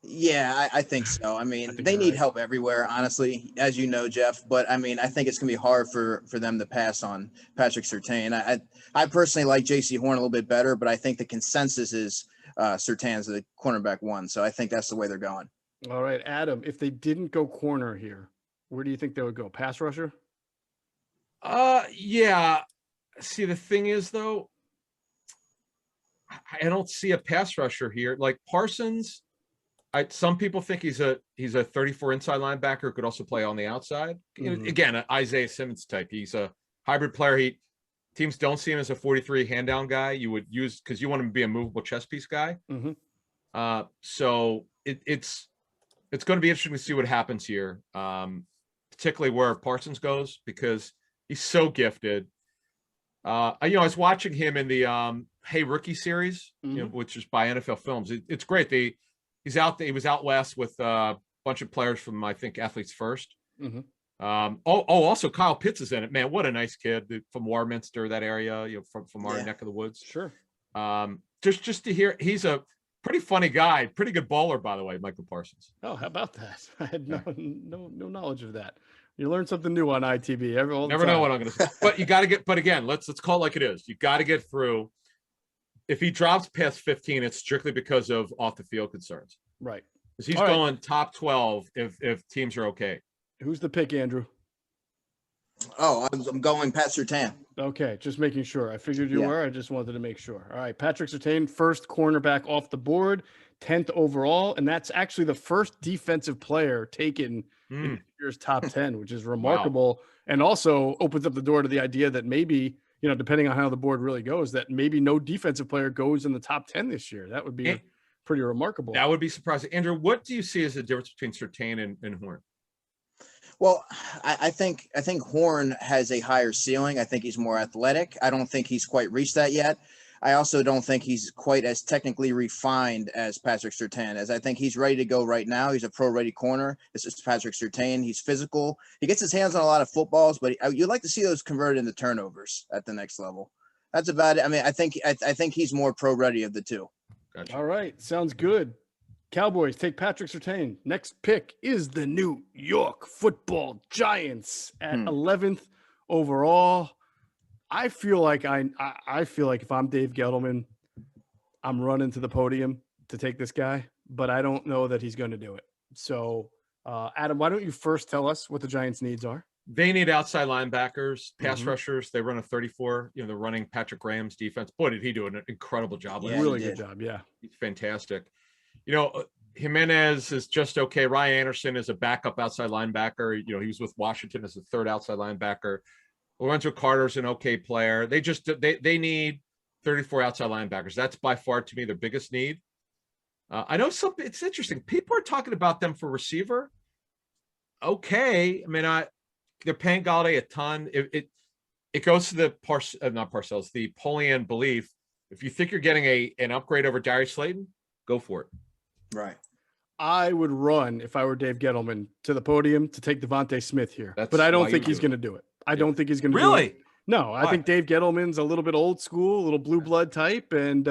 Yeah, I think so. I mean, they need help everywhere, honestly, as you know, Geoff. But I mean, I think it's gonna be hard for them to pass on Patrick Surtain. I personally like Jaycee Horn a little bit better, but I think the consensus is Surtain's the cornerback 1. So I think that's the way they're going. All right, Adam. If they didn't go corner here, where do you think they would go? Pass rusher? Yeah. See, the thing is, though, I don't see a pass rusher here. Like Parsons, some people think he's a 34 inside linebacker who could also play on the outside. Again, an Isaiah Simmons type. He's a hybrid player. Teams don't see him as a 43 hand down guy. You would use because you want him to be a movable chess piece guy. So it's going to be interesting to see what happens here, particularly where Parsons goes because he's so gifted. I was watching him in the Hey Rookie series, which is by NFL Films. It's great. He was out west with a bunch of players from I think Athletes First. Also Kyle Pitts is in it. Man, what a nice kid from Warminster, that area, from our neck of the woods. Sure. Just to hear, he's a pretty funny guy, pretty good bowler, by the way, Michael Parsons. Oh, how about that? I had no knowledge of that. You learn something new on ITB. Never know what I'm going to say. But you got to get. But again, let's call it like it is. You got to get through. If he drops past 15, it's strictly because of off the field concerns. Right. Because he's going top 12 if teams are okay. Who's the pick, Andrew? Oh, I'm going Pat Surtain. Okay, just making sure. I figured you were. I just wanted to make sure. All right, Patrick Surtain, first cornerback off the board. 10th overall, and that's actually the first defensive player taken in Mm, this year's top 10, which is wow. remarkable, and also opens up the door to the idea that maybe, depending on how the board really goes, that maybe no defensive player goes in the top 10 this year. That would be And pretty remarkable. that would be surprising. Andrew, what do you see as the difference between Surtain and Horn? Well, I think Horn has a higher ceiling. I think he's more athletic. I don't think he's quite reached that yet. I also don't think he's quite as technically refined as Patrick Surtain, as I think he's ready to go right now. He's a pro-ready corner. This is Patrick Surtain. He's physical. He gets his hands on a lot of footballs, but you'd like to see those converted into turnovers at the next level. That's about it. I mean, I think he's more pro-ready of the two. Gotcha. All right. Sounds good. Cowboys take Patrick Surtain. Next pick is the New York Football Giants at 11th overall. I feel like if I'm Dave Gettleman, I'm running to the podium to take this guy, but I don't know that he's going to do it. So, Adam, why don't you first tell us what the Giants' needs are? They need outside linebackers, pass rushers. They run a 34. They're running Patrick Graham's defense. Boy, did he do an incredible job. Yeah, Really good job. Yeah. He's fantastic. Jimenez is just okay. Ryan Anderson is a backup outside linebacker. He was with Washington as a third outside linebacker. Lorenzo Carter's an okay player. They need 34 outside linebackers. That's by far, to me, their biggest need. I know it's interesting. People are talking about them for receiver. Okay. I mean, they're paying Galladay a ton. It goes to the the Polian belief. If you think you're getting an upgrade over Darius Slayton, go for it. Right. I would run, if I were Dave Gettleman, to the podium to take Devontae Smith here. That's but I don't why think you he's do it. going to do it. I don't think he's going to do Really? it. No, I think Dave Gettleman's a little bit old school, a little blue blood type, and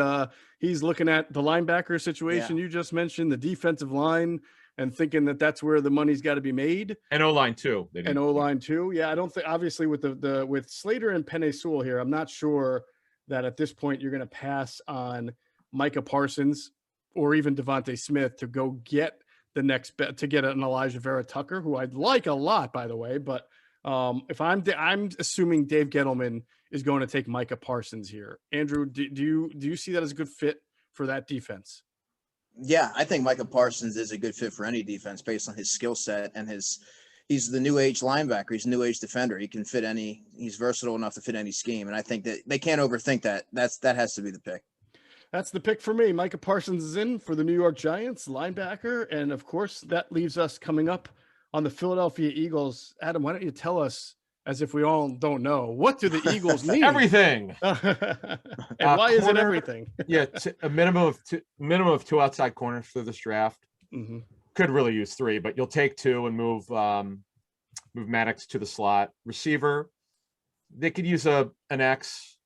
he's looking at the linebacker situation you just mentioned, the defensive line, and thinking that that's where the money's got to be made. And O-line too. And O-line too. Yeah, I don't think, obviously with with Slater and Penei Sewell here, I'm not sure that at this point you're going to pass on Micah Parsons or even Devontae Smith to go get the next bet, to get an Elijah Vera Tucker, who I'd like a lot, by the way. But if I'm assuming Dave Gettleman is going to take Micah Parsons here. Andrew, do you see that as a good fit for that defense? Yeah, I think Micah Parsons is a good fit for any defense based on his skill set and he's the new age linebacker. He's a new age defender. He can fit he's versatile enough to fit any scheme. And I think that they can't overthink that. That has to be the pick. That's the pick for me. Micah Parsons is in for the New York Giants, linebacker. And of course, that leaves us coming up on the Philadelphia Eagles. Adam, why don't you tell us, as if we all don't know, what do the Eagles need? Everything. And why is it everything? Yeah, a minimum of two outside corners for this draft. Mm-hmm. Could really use three, but you'll take two and move Maddox to the slot. Receiver, they could use an X.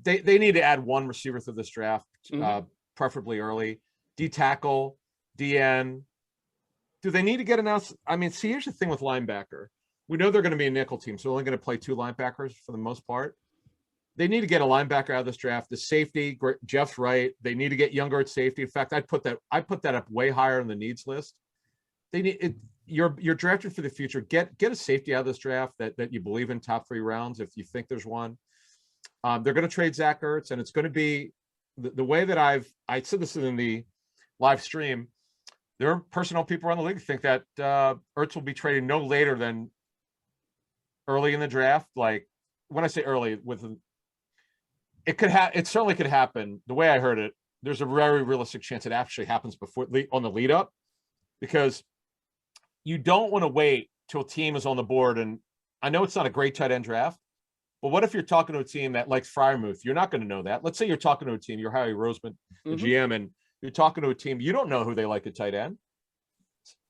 They need to add one receiver to this draft, preferably early. D tackle, DN. Do they need to get an outside? I mean, see, here's the thing with linebacker. We know they're going to be a nickel team, so they're only going to play two linebackers for the most part. They need to get a linebacker out of this draft. The safety, Geoff's right. They need to get younger at safety. In fact, I put that up way higher on the needs list. They need it. You're drafted for the future. Get a safety out of this draft that you believe in, top 3 rounds if you think there's one. They're going to trade Zach Ertz, and it's going to be the way that I said this in the live stream. There are personnel people around the league who think that Ertz will be traded no later than early in the draft. Like when I say early, it certainly could happen. The way I heard it, there's a very realistic chance it actually happens before on the lead up, because you don't want to wait till a team is on the board. And I know it's not a great tight end draft, but what if you're talking to a team that likes Freiermuth? You're not going to know that. Let's say you're talking to a team, you're Harry Roseman, the GM, and you're talking to a team, you don't know who they like at tight end.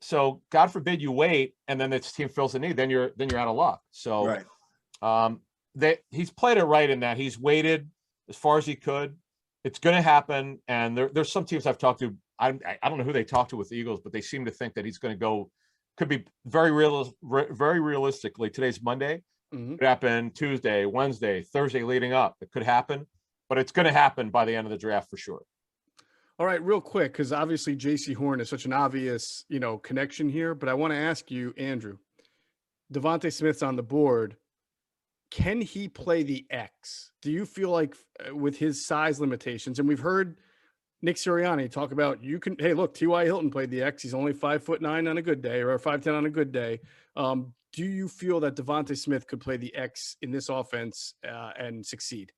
So God forbid you wait, and then this team fills the need, then you're out of luck. So he's played it right in that he's waited as far as he could. It's going to happen. And there's some teams I've talked to. I don't know who they talked to with the Eagles, but they seem to think that he's going to go. Could be very realistically. Today's Monday. Could happen Tuesday, Wednesday, Thursday leading up. It could happen, but it's going to happen by the end of the draft for sure. All right, real quick, because obviously Jaycee Horn is such an obvious, connection here. But I want to ask you, Andrew, Devontae Smith's on the board. Can he play the X? Do you feel like with his size limitations, and we've heard Nick Sirianni talk about hey, look, T.Y. Hilton played the X. He's only 5'9" on a good day, or 5'10" on a good day. Do you feel that Devontae Smith could play the X in this offense and succeed?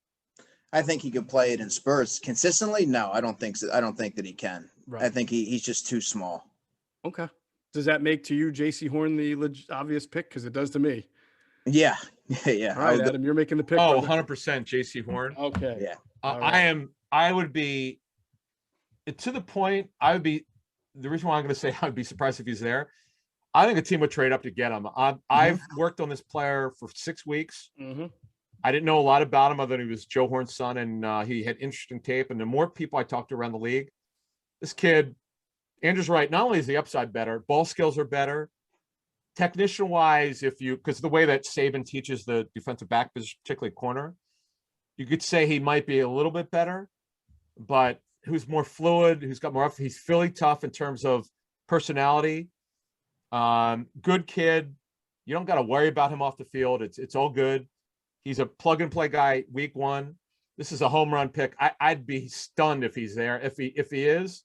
I think he could play it in spurts consistently. No, I don't think so. I don't think that he can. Right. I think he's just too small. Okay. Does that make to you Jaycee Horn the obvious pick? Because it does to me. Yeah. All right, Adam, you're making the pick. Oh, 100% Jaycee Horn. Okay. Yeah. Right. I would be, to the point, the reason why I'm going to say I'd be surprised if he's there, I think a team would trade up to get him. I've worked on this player for 6 weeks. Mm-hmm. I didn't know a lot about him other than he was Joe Horn's son, and he had interesting tape. And the more people I talked to around the league, this kid, Andrew's right. Not only is the upside better, ball skills are better. Technician-wise, because the way that Saban teaches the defensive back position, particularly corner, you could say he might be a little bit better, but who's more fluid, who's got more, he's Philly tough in terms of personality. Good kid. You don't got to worry about him off the field. It's all good. He's a plug and play guy week one. This is a home run pick. I'd be stunned if he's there. If he is,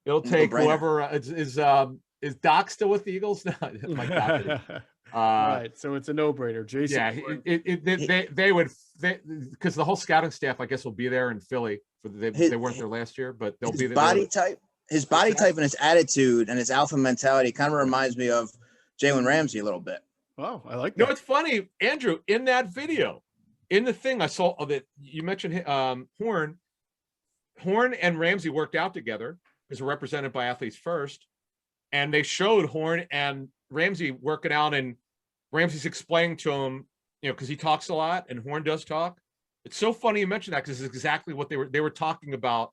it'll take whoever is Doc still with the Eagles? Right. So it's a no-brainer. Jaycee. Yeah, they would, because the whole scouting staff, I guess, will be there in Philly. They weren't there last year, but they'll be there. His body type and his attitude and his alpha mentality kind of reminds me of Jalen Ramsey a little bit. Oh, I like that. No, it's funny, Andrew, in that video, in the thing I saw that you mentioned, Horn and Ramsey worked out together because we're represented by Athletes First. And they showed Horn and Ramsey working out, and Ramsey's explaining to him, because he talks a lot and Horn does talk. It's so funny you mentioned that because it's exactly what they were talking about,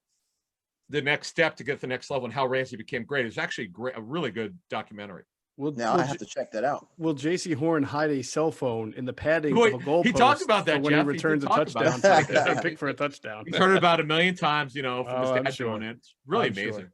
the next step to get to the next level and how Ramsey became great. It was actually a really good documentary. Now I have to check that out. Will Jaycee Horn hide a cell phone in the padding of a goalpost? He talked about that, when Geoff. he returns a touchdown. Pick for a touchdown. He's heard it about 1 million times, from his dad doing it. It's really amazing. Sure.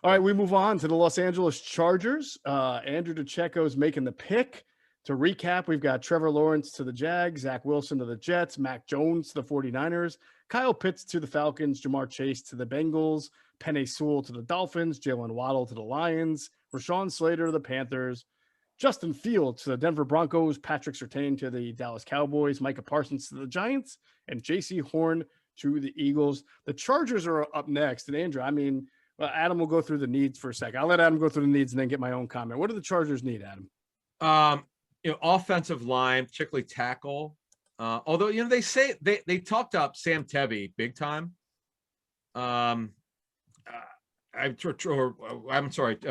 All right, we move on to the Los Angeles Chargers. Andrew DiCecco is making the pick. To recap, we've got Trevor Lawrence to the Jags, Zack Wilson to the Jets, Mac Jones to the 49ers, Kyle Pitts to the Falcons, Jamar Chase to the Bengals, Penei Sewell to the Dolphins, Jalen Waddle to the Lions, Rashawn Slater to the Panthers, Justin Fields to the Denver Broncos, Patrick Surtain to the Dallas Cowboys, Micah Parsons to the Giants, and Jaycee Horn to the Eagles. The Chargers are up next. And Andrew, Adam will go through the needs for a second. I'll let Adam go through the needs and then get my own comment. What do the Chargers need, Adam? Offensive line, particularly tackle. Although, they say they talked up Sam Tebby big time.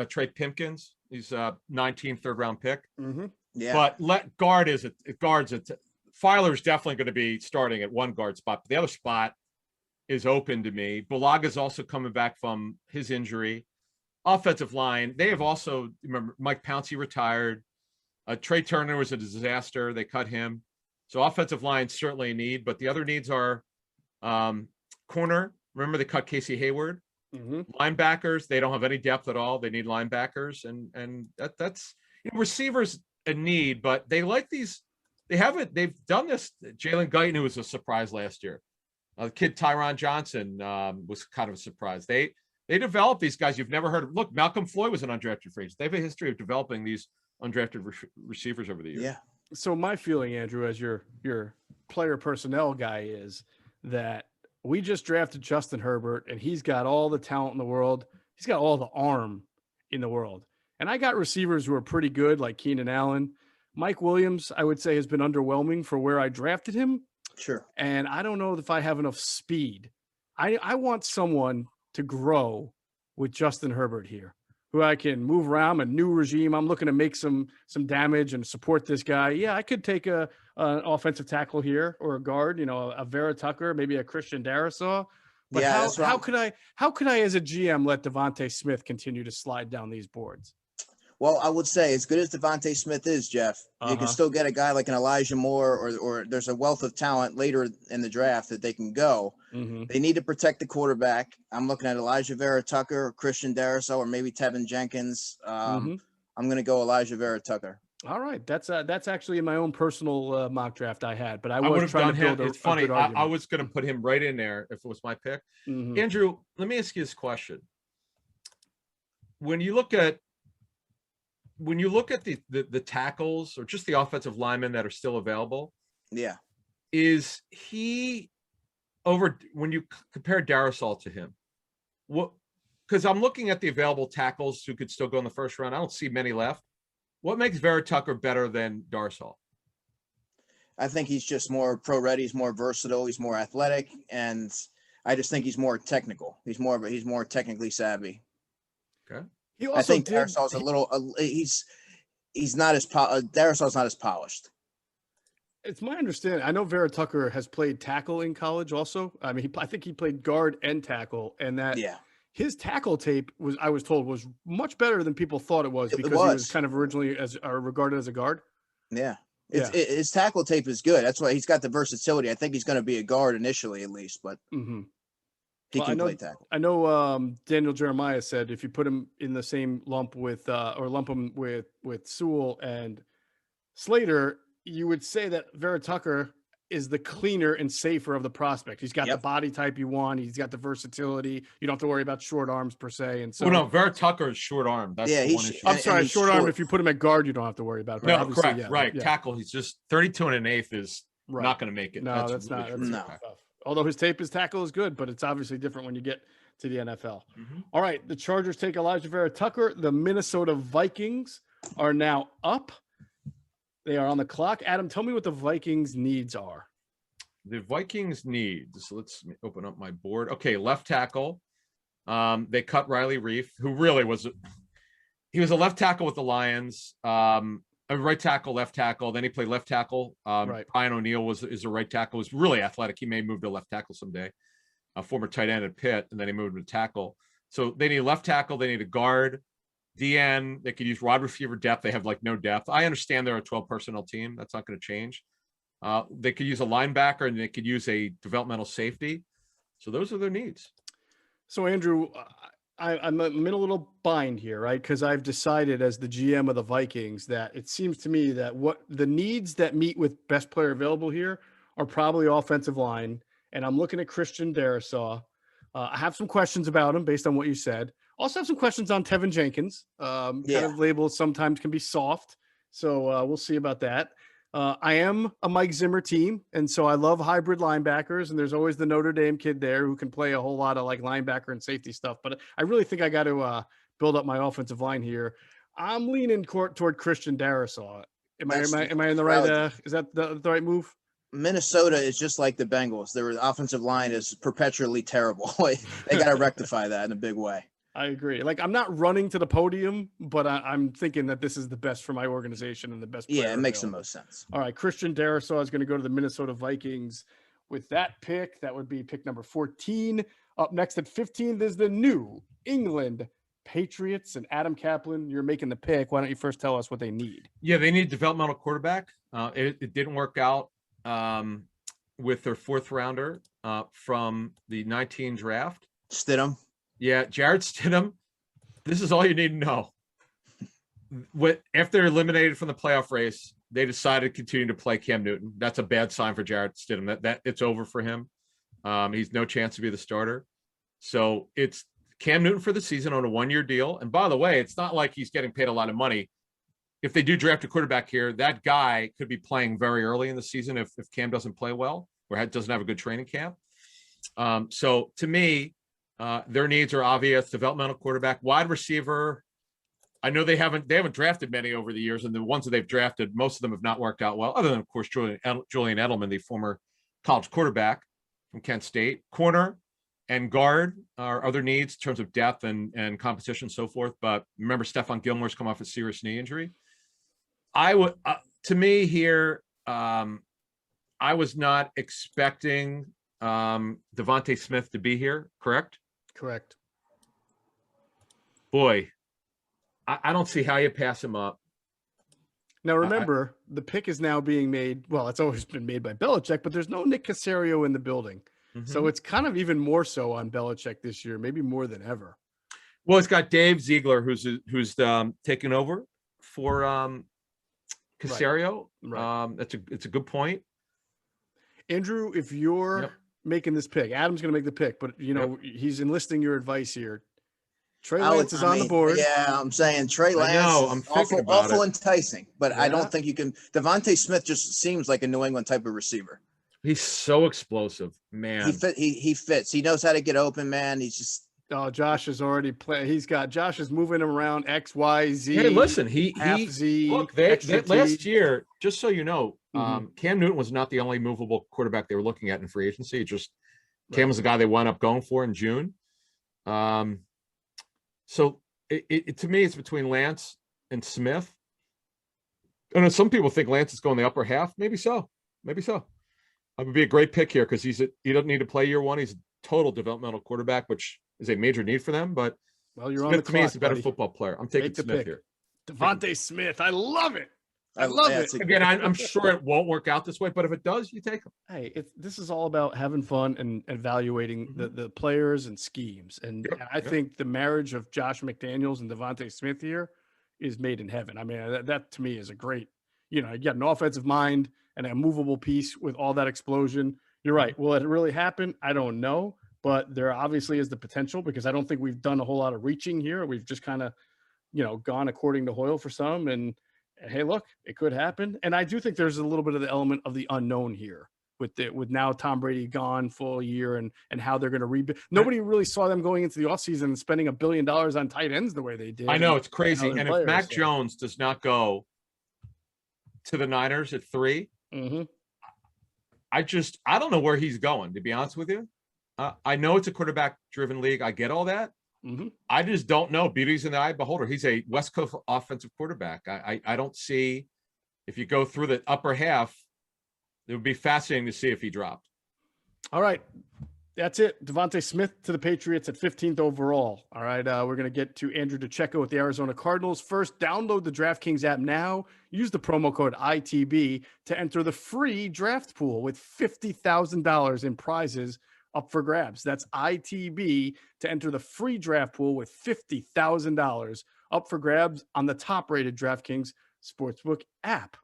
Trey Pipkins. He's a 19th third-round pick. Mm-hmm. Yeah. But Filer's definitely going to be starting at one guard spot. But the other spot is open to me. Bulaga's also coming back from his injury. Offensive line, they have also, remember, Mike Pouncey retired. Trey Turner was a disaster. They cut him. So offensive line certainly a need, but the other needs are corner. Remember, they cut Casey Hayward. Mm-hmm. Linebackers, they don't have any depth at all. They need linebackers, and that's receivers a need, but they like these. They've done this. Jalen Guyton, who was a surprise last year. The kid Tyron Johnson was kind of a surprise. They developed these guys you've never heard of. Look, Malcolm Floyd was an undrafted free agent. They have a history of developing these undrafted receivers over the years. Yeah. So my feeling, Andrew, as your player personnel guy, is that we just drafted Justin Herbert, and he's got all the talent in the world. He's got all the arm in the world. And I got receivers who are pretty good, like Keenan Allen. Mike Williams, I would say, has been underwhelming for where I drafted him. Sure. And I don't know if I have enough speed. I want someone to grow with Justin Herbert here, who I can move around, a new regime. I'm looking to make some damage and support this guy. Yeah, I could take an offensive tackle here or a guard, a Vera Tucker, maybe a Christian Darrisaw. But yeah, how could I as a GM let Devontae Smith continue to slide down these boards? Well, I would say, as good as Devontae Smith is, Geoff, you can still get a guy like an Elijah Moore, or there's a wealth of talent later in the draft that they can go. Mm-hmm. They need to protect the quarterback. I'm looking at Elijah Vera Tucker, or Christian Darrisaw, or maybe Tevin Jenkins. I'm going to go Elijah Vera Tucker. All right, that's actually in my own personal mock draft I had, but I I would was have trying done to him. build It's a funny. good I argument. was going to put him right in there if it was my pick. Mhm. Andrew, let me ask you this question. When you look at the tackles or just the offensive linemen that are still available, Yeah. is he over when you compare Darrisaw to him? What? Because I'm looking at the available tackles who could still go in the first round. I don't see many left. What makes Vera Tucker better than Darrisaw? I think he's just more pro ready. He's more versatile. He's more athletic, and I just think he's more technical. He's more technically savvy. Okay. He I also think did. Darisaw's a little. He's not as Darisaw's not as polished. It's my understanding. I know Vera Tucker has played tackle in college. Also, I mean, I think he played guard and tackle, and that Yeah, his tackle tape I was told, was much better than people thought it was, It because he was was. kind of originally regarded as a guard. yeah. Yeah. His tackle tape is good. That's why he's got the versatility. I think he's going to be a guard initially, at least, but Mm-hmm. he Well, can play tackle. I know Daniel Jeremiah said if you put him in the same lump with or lump him with Sewell and Slater, you would say that Vera Tucker is the cleaner and safer of the prospect. He's got the Yep. body type you want. He's got the versatility. You don't have to worry about short arms per se. And so, Well, no, Vera Tucker is short arm. That's Yeah, the he's one issue. I'm and sorry, he's short arm. short. If you put him at guard, you don't have to worry about it. But No, obviously, correct, yeah, right. yeah. Tackle, he's just 32 and an eighth is Right. not going to make it. No, that's really not. true. That's No. tough. Although his tackle is good, but it's obviously different when you get to the NFL. Mhm. All right, the Chargers take Elijah Vera Tucker. The Minnesota Vikings are now up. They are on the clock. Adam, tell me what the Vikings' needs are. The Vikings needs. So let's open up my board. Okay, left tackle. They cut Riley Reef, who really was a left tackle with the Lions. A right tackle, left tackle. Then he played left tackle. Right. Brian O'Neill is a right tackle. Was really athletic. He may move to left tackle someday. A former tight end at Pitt, and then he moved to tackle. So they need a left tackle. They need a guard, DN. They could use wide receiver depth. They have like no depth. I understand they're a 12 personnel team. That's not going to change. They could use a linebacker, and they could use a developmental safety. So those are their needs. So, Andrew, I'm in a little bind here, right? Because I've decided as the GM of the Vikings that it seems to me that what the needs that meet with best player available here are probably offensive line. And I'm looking at Christian Darrisaw. I have some questions about him based on what you said. Also have some questions on Tevin Jenkins. Kind of labeled sometimes can be soft. So we'll see about that. I am a Mike Zimmer team, and so I love hybrid linebackers, and there's always the Notre Dame kid there who can play a whole lot of like linebacker and safety stuff. But I really think I got to build up my offensive line here. I'm leaning toward Christian Darrisaw. Am I in the right? Is that the right move? Minnesota is just like the Bengals. Their offensive line is perpetually terrible. They got to rectify that in a big way. I agree. Like, I'm not running to the podium, but I'm thinking that this is the best for my organization and the best. Yeah, it makes the most sense. All right, Christian Darrisaw is going to go to the Minnesota Vikings with that pick. That would be pick number 14. Up next at 15, there's the New England Patriots, and Adam Kaplan, you're making the pick. Why don't you first tell us what they need? Yeah, they need a developmental quarterback. It didn't work out with their fourth rounder from the 19 draft. Stidham. Yeah, Jarrett Stidham. This is all you need to know. After they're eliminated from the playoff race, they decided to continue to play Cam Newton. That's a bad sign for Jarrett Stidham. That it's over for him. He's no chance to be the starter. So it's Cam Newton for the season on a one-year deal. And by the way, it's not like he's getting paid a lot of money. If they do draft a quarterback here, that guy could be playing very early in the season if Cam doesn't play well or doesn't have a good training camp. So to me, their needs are obvious: developmental quarterback, wide receiver. I know they haven't drafted many over the years, and the ones that they've drafted, most of them have not worked out well. Other than, of course, Julian Edelman, the former college quarterback from Kent State. Corner and guard are other needs in terms of depth and competition, and so forth. But remember, Stephon Gilmore's come off a serious knee injury. I would, to me here, I was not expecting Devontae Smith to be here. Correct. Correct. Boy, I don't see how you pass him up. Now, remember, the pick is now being made. Well, it's always been made by Belichick, but there's no Nick Caserio in the building. Mm-hmm. So it's kind of even more so on Belichick this year, maybe more than ever. Well, it's got Dave Ziegler, who's taken over for Casario. Right. It's a good point. Andrew, if you're making this pick, Adam's going to make the pick, but he's enlisting your advice here. Trey Lance is on the board. Yeah, I'm saying Trey Lance I'm thinking is about awful it. enticing, but I don't think you can. Devontae Smith just seems like a New England type of receiver. He's so explosive, man. He fits. He knows how to get open, man. He's just. Oh, Josh is already playing. Josh is moving him around X, Y, Z. Hey, listen, Z. Look, last year, just so you know, Mm-hmm. Cam Newton was not the only movable quarterback they were looking at in free agency. Cam was the guy they wound up going for in June. So it to me, it's between Lance and Smith. And some people think Lance is going the upper half. Maybe so. It would be a great pick here because he doesn't need to play year one. He's a total developmental quarterback, which is a major need for them. But you're on Smith, the to me, is clock, a better buddy. football player. I'm taking Smith pick. here. Devontae Smith. I love it. I love it. Again, I'm sure it won't work out this way, but if it does, you take him. Hey, this is all about having fun and evaluating the players and schemes. And I think the marriage of Josh McDaniels and Devontae Smith here is made in heaven. I mean, that to me is a great, you got an offensive mind and a movable piece with all that explosion. You're right. Will it really happen? I don't know, but there obviously is the potential because I don't think we've done a whole lot of reaching here. We've just kind of, gone according to Hoyle for some. And hey, look, it could happen. And I do think there's a little bit of the element of the unknown here with now Tom Brady gone full year and how they're going to rebuild. Nobody really saw them going into the offseason and spending $1 billion on tight ends the way they did. I know, it's crazy. And if Mac so. Jones does not go to the Niners at 3, I don't know where he's going, to be honest with you. I know it's a quarterback-driven league. I get all that. I just don't know. Beauty's in the eye of the beholder. He's a West Coast offensive quarterback. I don't see, if you go through the upper half, it would be fascinating to see if he dropped. All right. That's it. Devontae Smith to the Patriots at 15th overall. All right. We're going to get to Andrew DiCecco with the Arizona Cardinals. First, download the DraftKings app now. Use the promo code ITB to enter the free draft pool with $50,000 in prizes up for grabs. That's ITB to enter the free draft pool with $50,000 up for grabs on the top-rated DraftKings Sportsbook app.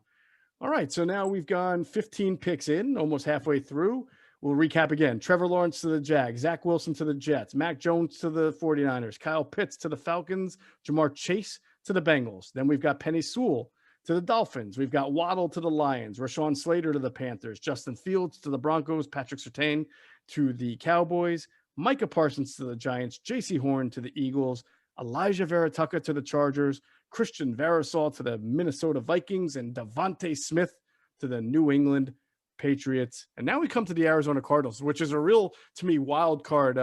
All right, so now we've gone 15 picks in, almost halfway through. We'll recap again. Trevor Lawrence to the Jags, Zack Wilson to the Jets, Mac Jones to the 49ers, Kyle Pitts to the Falcons, Jamar Chase to the Bengals. Then we've got Penei Sewell to the Dolphins. We've got Waddle to the Lions, Rashawn Slater to the Panthers, Justin Fields to the Broncos, Patrick Surtain to the Cowboys, Micah Parsons to the Giants, Jaycee Horn to the Eagles, Elijah Vera Tucker to the Chargers, Christian Varasol to the Minnesota Vikings, and Devontae Smith to the New England Patriots. And now we come to the Arizona Cardinals, which is a real, to me, wild card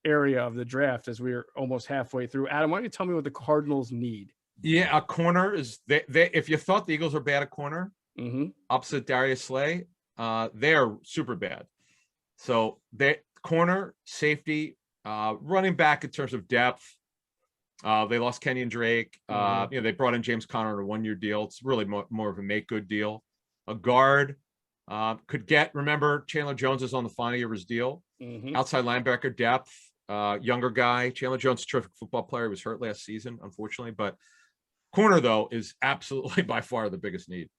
area of the draft as we're almost halfway through. Adam, why don't you tell me what the Cardinals need? Yeah, a corner is they if you thought the Eagles were bad at corner, opposite Darius Slay, they are super bad. So they corner, safety, running back in terms of depth. They lost Kenyon Drake. They brought in James Conner on a 1-year deal. It's really more of a make good deal. A guard remember Chandler Jones is on the final year of his deal. Outside linebacker depth, younger guy. Chandler Jones, terrific football player. He was hurt last season, unfortunately, but corner though is absolutely by far the biggest need.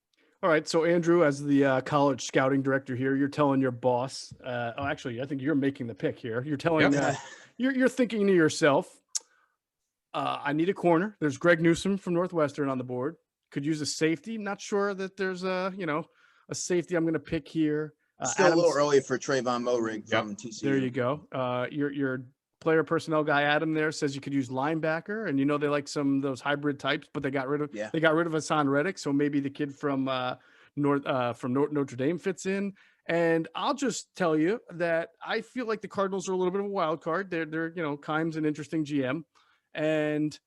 All right, so Andrew, as the college scouting director here, you're telling your boss. Actually, I think you're making the pick here. You're telling, you're thinking to yourself, I need a corner. There's Greg Newsome from Northwestern on the board. Could use a safety. Not sure that there's a safety I'm going to pick here. Still a little early for Trayvon Moehrig from TCU. There you go. Your player personnel guy Adam there says you could use linebacker, and they like some of those hybrid types, but they got rid of Hassan Reddick, so maybe the kid from Notre Dame fits in. And I'll just tell you that I feel like the Cardinals are a little bit of a wild card. They're Keim's an interesting GM, and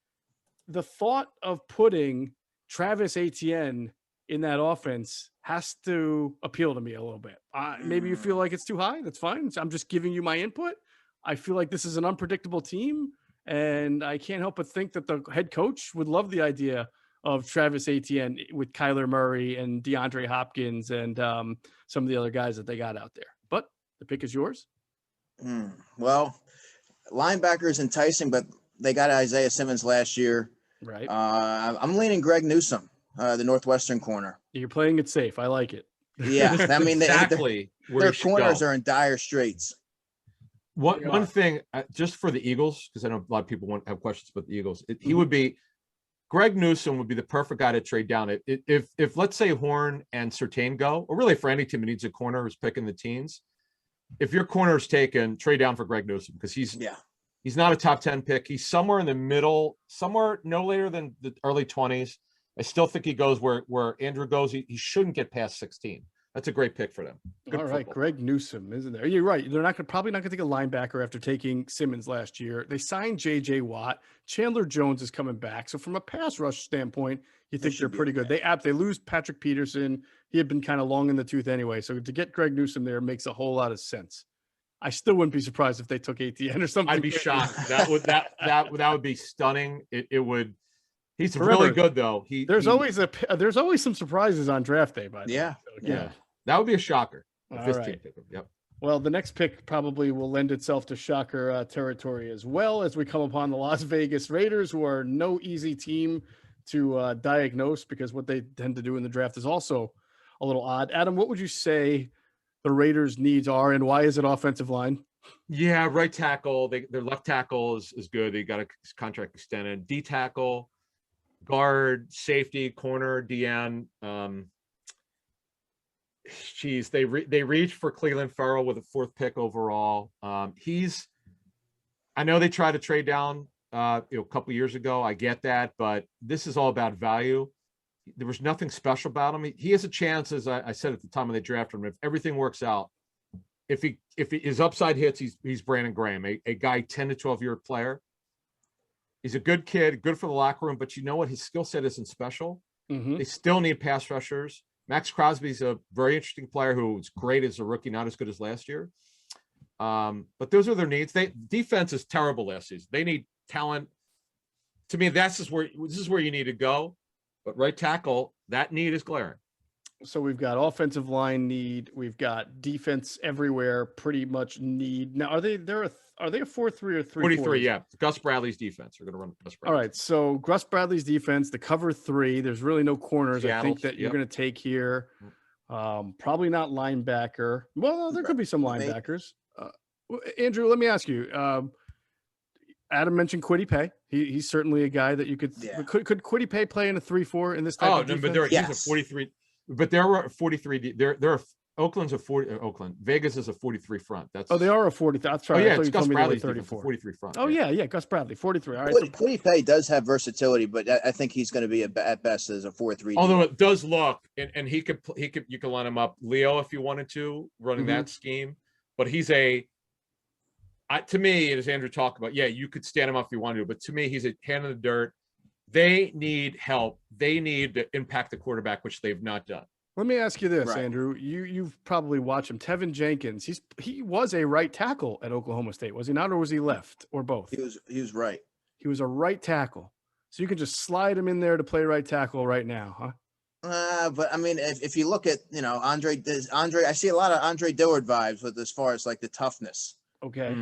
the thought of putting Travis Etienne in that offense has to appeal to me a little bit. Maybe you feel like it's too high. That's fine. I'm just giving you my input. I feel like this is an unpredictable team, and I can't help but think that the head coach would love the idea of Travis Etienne with Kyler Murray and DeAndre Hopkins and some of the other guys that they got out there. But the pick is yours. Well, linebacker is enticing, but they got Isaiah Simmons last year. Right. I'm leaning Greg Newsome. the Northwestern corner. You're playing it safe. I like it. Yeah, I mean, Exactly where their you should corners go. are in dire straits. One thing, just for the Eagles, because I know a lot of people have questions about the Eagles. He Mm-hmm. would be Greg Newsome would be the perfect guy to trade down. If let's say Horn and Surtain go, or really for any team that needs a corner who's picking the teens, if your corner is taken, trade down for Greg Newsome because he's not a top 10 pick. He's somewhere in the middle, somewhere no later than the early 20s. I still think he goes where Andrew goes. He shouldn't get past 16. That's a great pick for them. Good All right, football. Greg Newsome, isn't there? You're right. They're probably not going to take a linebacker after taking Simmons last year. They signed J.J. Watt. Chandler Jones is coming back. So from a pass rush standpoint, you think they're pretty good. They lose Patrick Peterson. He had been kind of long in the tooth anyway. So to get Greg Newsome there makes a whole lot of sense. I still wouldn't be surprised if they took ATN or something. I'd be shocked. That would be stunning. It would. He's Remember, really good though. There's always some surprises on draft day, by the way. So, yeah. That would be a shocker. All right. Yep. Well, the next pick probably will lend itself to shocker territory as well as we come upon the Las Vegas Raiders, who are no easy team to diagnose because what they tend to do in the draft is also a little odd. Adam, what would you say the Raiders' needs are, and why is it offensive line? Yeah, right tackle. Their left tackle is good. They got a contract extended. D tackle, guard, safety, corner, DN. They reached for Cleveland Farrell with a 4th pick overall. I know they tried to trade down a couple years ago. I get that, but this is all about value. There was nothing special about him. He has a chance, as I said at the time when they drafted him, if everything works out, if his upside hits, he's Brandon Graham, a guy 10 to 12 year player. He's a good kid, good for the locker room, but you know what? His skill set isn't special. Mm-hmm. They still need pass rushers. Max Crosby's a very interesting player who was great as a rookie, not as good as last year. But those are their needs. Defense is terrible last season. They need talent. To me, this is where you need to go. But right tackle, that need is glaring. So we've got offensive line need. We've got defense everywhere. Pretty much need. Now, are they a 4-3 or 3-4? 43, yeah. Gus Bradley's defense. We're going to run Gus Bradley. All right. So Gus Bradley's defense, the cover 3. There's really no corners. Seattle, I think that you're going to take here. Probably not linebacker. Well, there could be some linebackers. Andrew, let me ask you. Adam mentioned Kwity Paye. He's certainly a guy that you could. Yeah. Could Kwity Paye play in a 3-4 in this type of defense? But he's a 43. But there were 43. There are Oakland's a 40. Oakland, Vegas is a 43 front. They are a 40. That's right. Yeah, it's Gus Bradley's 34. 43 front. Oh yeah, Gus Bradley, 43. All right. Kwity Paye does have versatility, but I think he's going to be at best as a 4-3. Although it does look, and you could line him up Leo if you wanted to running that scheme, but he's to me, as Andrew talked about, you could stand him up if you wanted to, but to me, he's a hand in the dirt. They need help. They need to impact the quarterback, which they've not done. Let me ask you this, Andrew. You've probably watched him. Tevin Jenkins. He was a right tackle at Oklahoma State, was he not, or was he left, or both? He was right. He was a right tackle. So you can just slide him in there to play right tackle right now, huh? But I mean, if you look at Andre, I see a lot of Andre Dillard vibes with as far as like the toughness. Okay.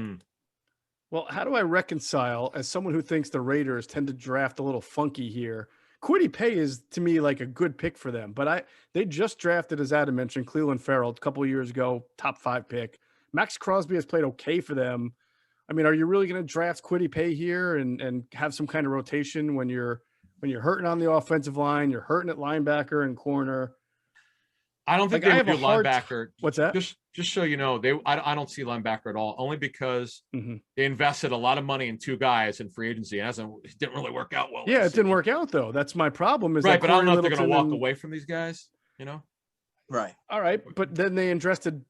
Well, how do I reconcile, as someone who thinks the Raiders tend to draft a little funky here? Kwity Paye is, to me, like a good pick for them. But they just drafted, as Adam mentioned, Cleveland Farrell a couple of years ago, top 5 pick. Max Crosby has played okay for them. I mean, are you really going to draft Kwity Paye here and have some kind of rotation when you're hurting on the offensive line, you're hurting at linebacker and corner? I don't think they would do linebacker. What's that? Just so you know, I don't see linebacker at all, only because they invested a lot of money in 2 guys in free agency, and it didn't really work out well. Yeah, it didn't work out though. That's my problem. Right, but I don't know if they're going to walk away from these guys. Right. All right, but then they invested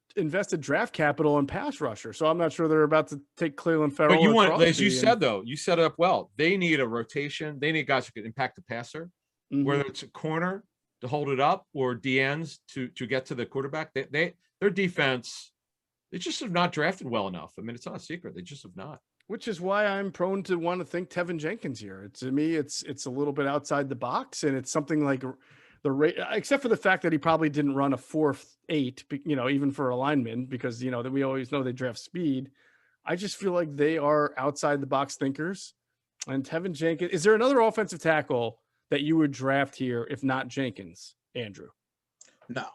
draft capital and pass rusher, so I'm not sure they're about to take Cleveland Farrell. But you want, as you said though, you set it up well. They need a rotation. They need guys who can impact the passer, whether it's a corner to hold it up or DNs to get to the quarterback. Their defense, they just have not drafted well enough. I mean, it's not a secret. They just have not. Which is why I'm prone to want to think Tevin Jenkins here. To me, it's a little bit outside the box, and it's something like except for the fact that he probably didn't run a 4.8, even for a lineman, because that we always know they draft speed. I just feel like they are outside the box thinkers. And Tevin Jenkins, is there another offensive tackle that you would draft here if not Jenkins, Andrew? No.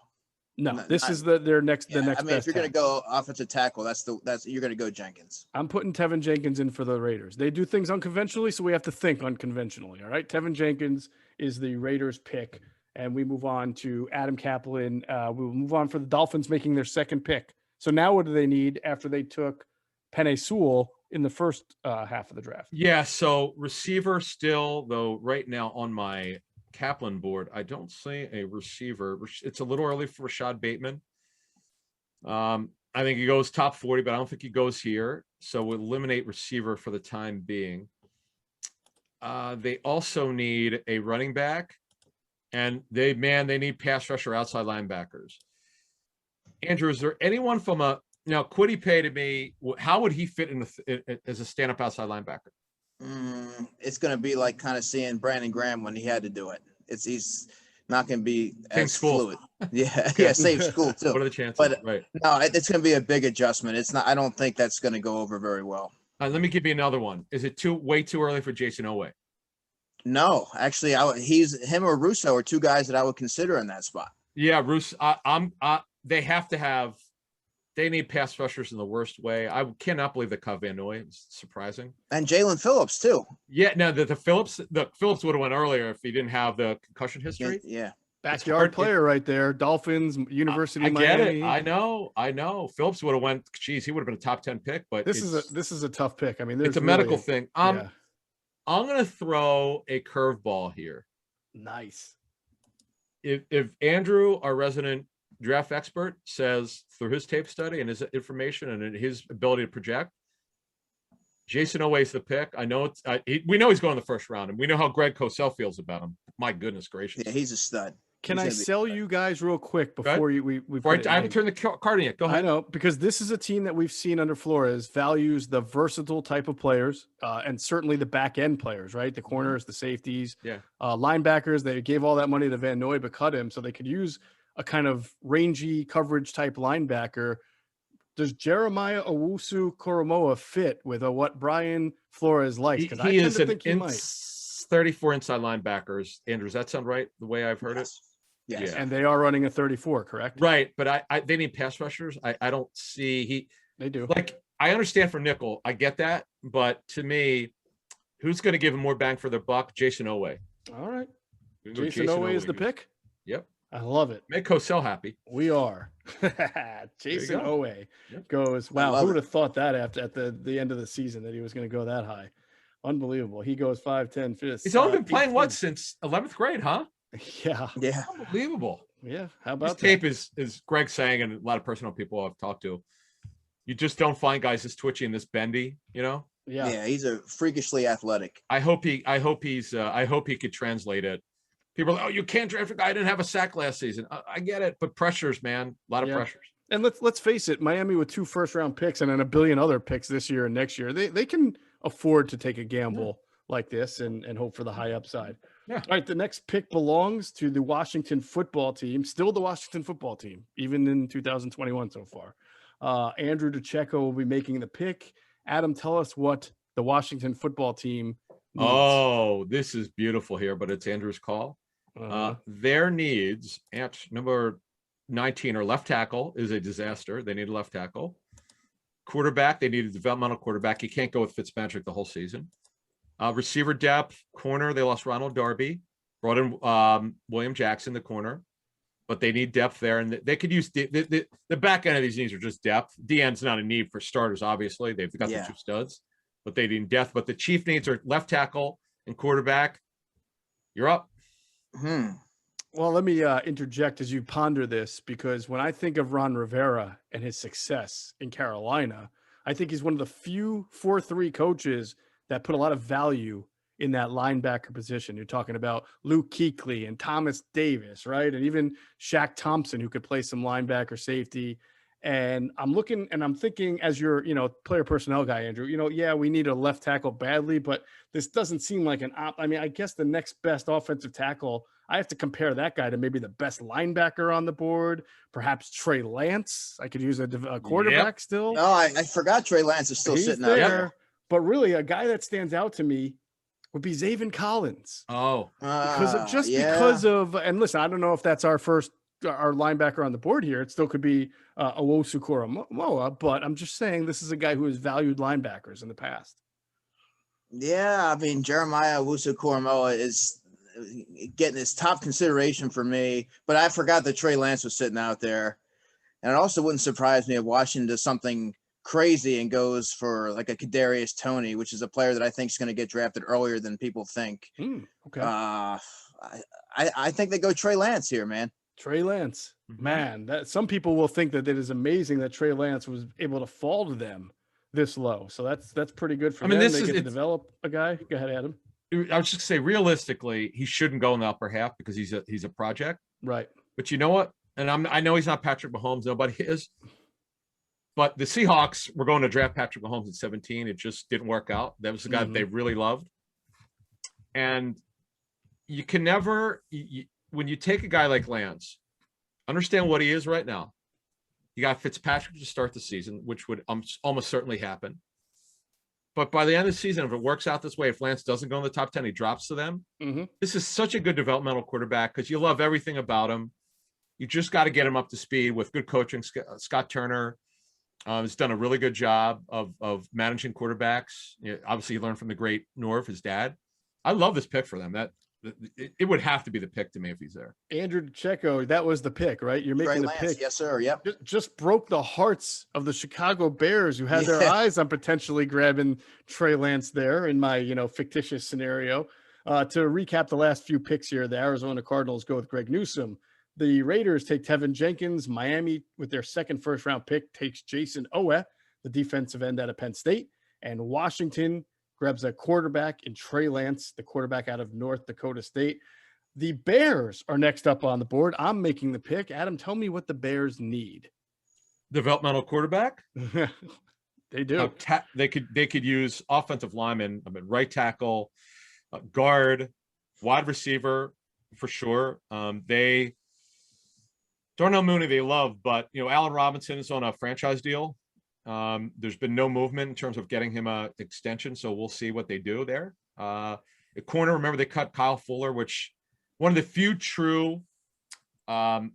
No, No, this not- is the next. Yeah, The next. I mean, if best you're going to tackle. go offensive tackle, that's you're going to go Jenkins. I'm putting Tevin Jenkins in for the Raiders. They do things unconventionally, so we have to think unconventionally. All right, Tevin Jenkins is the Raiders pick, and we move on to Adam Kaplan. We will move on for the Dolphins making their second pick. So now, what do they need after they took Penei Sewell in the first half of the draft? Yeah, so receiver still, though, right now on my Kaplan board, I don't see a receiver. It's a little early for Rashad Bateman. I think he goes top 40, but I don't think he goes here. So we'll eliminate receiver for the time being. They also need a running back, and they need pass rusher outside linebackers. Andrew, is there anyone from now Quiddy Pay to me? How would he fit in as a stand-up outside linebacker? It's going to be like kind of seeing Brandon Graham when he had to do it. He's not going to be Same as school. fluid. Yeah, yeah, same school too. What are the chances? But Right. no, it's going to be a big adjustment. It's not. I don't think that's going to go over very well. Let me give you another one. Is it way too early for Jason Oweh? No, actually, him or Russo are two guys that I would consider in that spot. Yeah, Bruce. They have to have. They need pass rushers in the worst way. I cannot believe that Cobb Van Noy is surprising. And Jalen Phillips too. Yeah, no, the Phillips would have went earlier if he didn't have the concussion history. Yeah. Backyard player right there. Dolphins, University I of get Miami. it. I know. Phillips would have went. Geez, he would have been a top 10 pick. But This is a tough pick. I mean, there's it's a medical really, thing. yeah. I'm going to throw a curveball here. Nice. If Andrew, our resident draft expert, says through his tape study and his information and his ability to project, Jason Oweh's the pick. I know we know he's going in the first round, and we know how Greg Cosell feels about him. My goodness gracious. Yeah, he's a stud. Can I sell you guys real quick before we I haven't turned the card in yet. Go ahead. I know, because this is a team that we've seen under Flores values the versatile type of players, and certainly the back end players, right? The corners, the safeties, linebackers. They gave all that money to Van Noy, but cut him so they could use a kind of rangy coverage type linebacker. Does Jeremiah Owusu-Koramoah fit with what Brian Flores likes? Because I tend to think he might. 34 inside linebackers. Andrew, does that sound right? The way I've heard it? Yes. And they are running a 34, correct? Right. But they need pass rushers. I don't see they do. Like, I understand for nickel. I get that. But to me, who's going to give him more bang for their buck? Jason Oweh. All right. Jason Oweh is the pick? Yep. I love it. Make Cosell happy. We are. Jason Oweh goes, wow, who would have thought that at the end of the season that he was going to go that high? Unbelievable. He goes 5'10", 5'. He's only been playing what since 11th grade, huh? Yeah. Yeah. Unbelievable. Yeah. How about this tape is Greg saying, and a lot of personal people I've talked to, you just don't find guys this twitchy and this bendy, you know? Yeah. Yeah, he's a freakishly athletic. I hope he could translate it. People are, you can't draft a guy who didn't have a sack last season. I get it, but pressures, man. A lot of pressures. And let's face it, Miami with 2 first-round picks and then a billion other picks this year and next year, they can afford to take a gamble like this and hope for the high upside. Yeah. All right, the next pick belongs to the Washington football team, still the Washington football team, even in 2021 so far. Andrew DiCecco will be making the pick. Adam, tell us what the Washington football team needs. Oh, this is beautiful here, but it's Andrew's call. Their needs at number 19 or left tackle is a disaster. They need a left tackle. Quarterback, they need a developmental quarterback. You can't go with Fitzpatrick the whole season. Receiver depth, corner, they lost Ronald Darby, brought in William Jackson, the corner, but they need depth there. And they could use the back end of these needs are just depth. DN's not a need for starters, obviously. They've got the 2 studs, but they need depth. But the chief needs are left tackle and quarterback. You're up. Well, let me interject as you ponder this, because when I think of Ron Rivera and his success in Carolina, I think he's one of the few 4-3 coaches that put a lot of value in that linebacker position. You're talking about Luke Kuechly and Thomas Davis, right? And even Shaq Thompson, who could play some linebacker safety. And I'm looking and I'm thinking, as your, player personnel guy, Andrew, we need a left tackle badly, but this doesn't seem like an I mean, I guess the next best offensive tackle, I have to compare that guy to maybe the best linebacker on the board, perhaps Trey Lance. I could use a quarterback still. No, I forgot Trey Lance is still sitting out there. But really, a guy that stands out to me would be Zaven Collins. Oh, Because of, and listen, I don't know if that's our linebacker on the board here. It still could be Owosu Koromoa, but I'm just saying this is a guy who has valued linebackers in the past. Yeah, I mean, Jeremiah Owusu-Koramoah is getting his top consideration for me, but I forgot that Trey Lance was sitting out there. And it also wouldn't surprise me if Washington does something crazy and goes for like a Kadarius Toney, which is a player that I think is going to get drafted earlier than people think. Okay. I think they go Trey Lance here, man. Trey Lance, man, that some people will think that it is amazing that Trey Lance was able to fall to them this low. So that's pretty good for them. They get to develop a guy. Go ahead, Adam. I was just gonna say, realistically, he shouldn't go in the upper half because he's a project. Right. But you know what? And I know he's not Patrick Mahomes, nobody is. But the Seahawks were going to draft Patrick Mahomes at 17. It just didn't work out. That was the guy that they really loved. And you can never, when you take a guy like Lance, understand what he is right now. You got Fitzpatrick to start the season, which would almost certainly happen. But by the end of the season, if it works out this way, if Lance doesn't go in the top 10, he drops to them. This is such a good developmental quarterback because you love everything about him. You just got to get him up to speed with good coaching. Scott Turner has done a really good job of managing quarterbacks. Obviously, he learned from the great Norv, his dad. I love this pick for them. It would have to be the pick to me if he's there. Andrew DiCecco, that was the pick, right? You're making the pick. Yes, sir. Yep. Just broke the hearts of the Chicago Bears who had their eyes on potentially grabbing Trey Lance there in my, fictitious scenario. To recap the last few picks here, the Arizona Cardinals go with Greg Newsome. The Raiders take Tevin Jenkins. Miami, with their second first-round pick, takes Jason Owe, the defensive end out of Penn State. And Washington grabs a quarterback in Trey Lance, the quarterback out of North Dakota State. The Bears are next up on the board. I'm making the pick. Adam, tell me what the Bears need. Developmental quarterback? They do. They could use offensive linemen, right tackle, guard, wide receiver for sure. Darnell Mooney they love, but Allen Robinson is on a franchise deal. There's been no movement in terms of getting him an extension, so we'll see what they do there. At corner, remember they cut Kyle Fuller, which one of the few true cap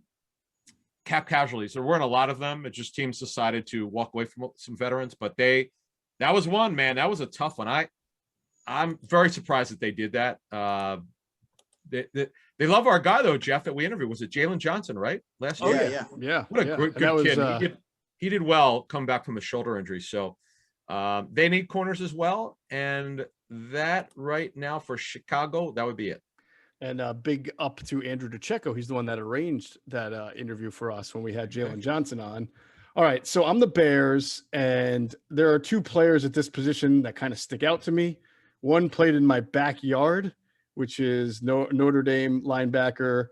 casualties. There weren't a lot of them. It just teams decided to walk away from some veterans, but that was one, man. That was a tough one. I'm very surprised that they did that. They love our guy though, Geoff, that we interviewed. Was it Jalen Johnson, right? Last year? Yeah. What a good kid. He did well come back from a shoulder injury. So they need corners as well. And that right now for Chicago, that would be it. And big up to Andrew DiCecco. He's the one that arranged that interview for us when we had Jalen Johnson on. All right, so I'm the Bears, and there are two players at this position that kind of stick out to me. One played in my backyard, which is Notre Dame linebacker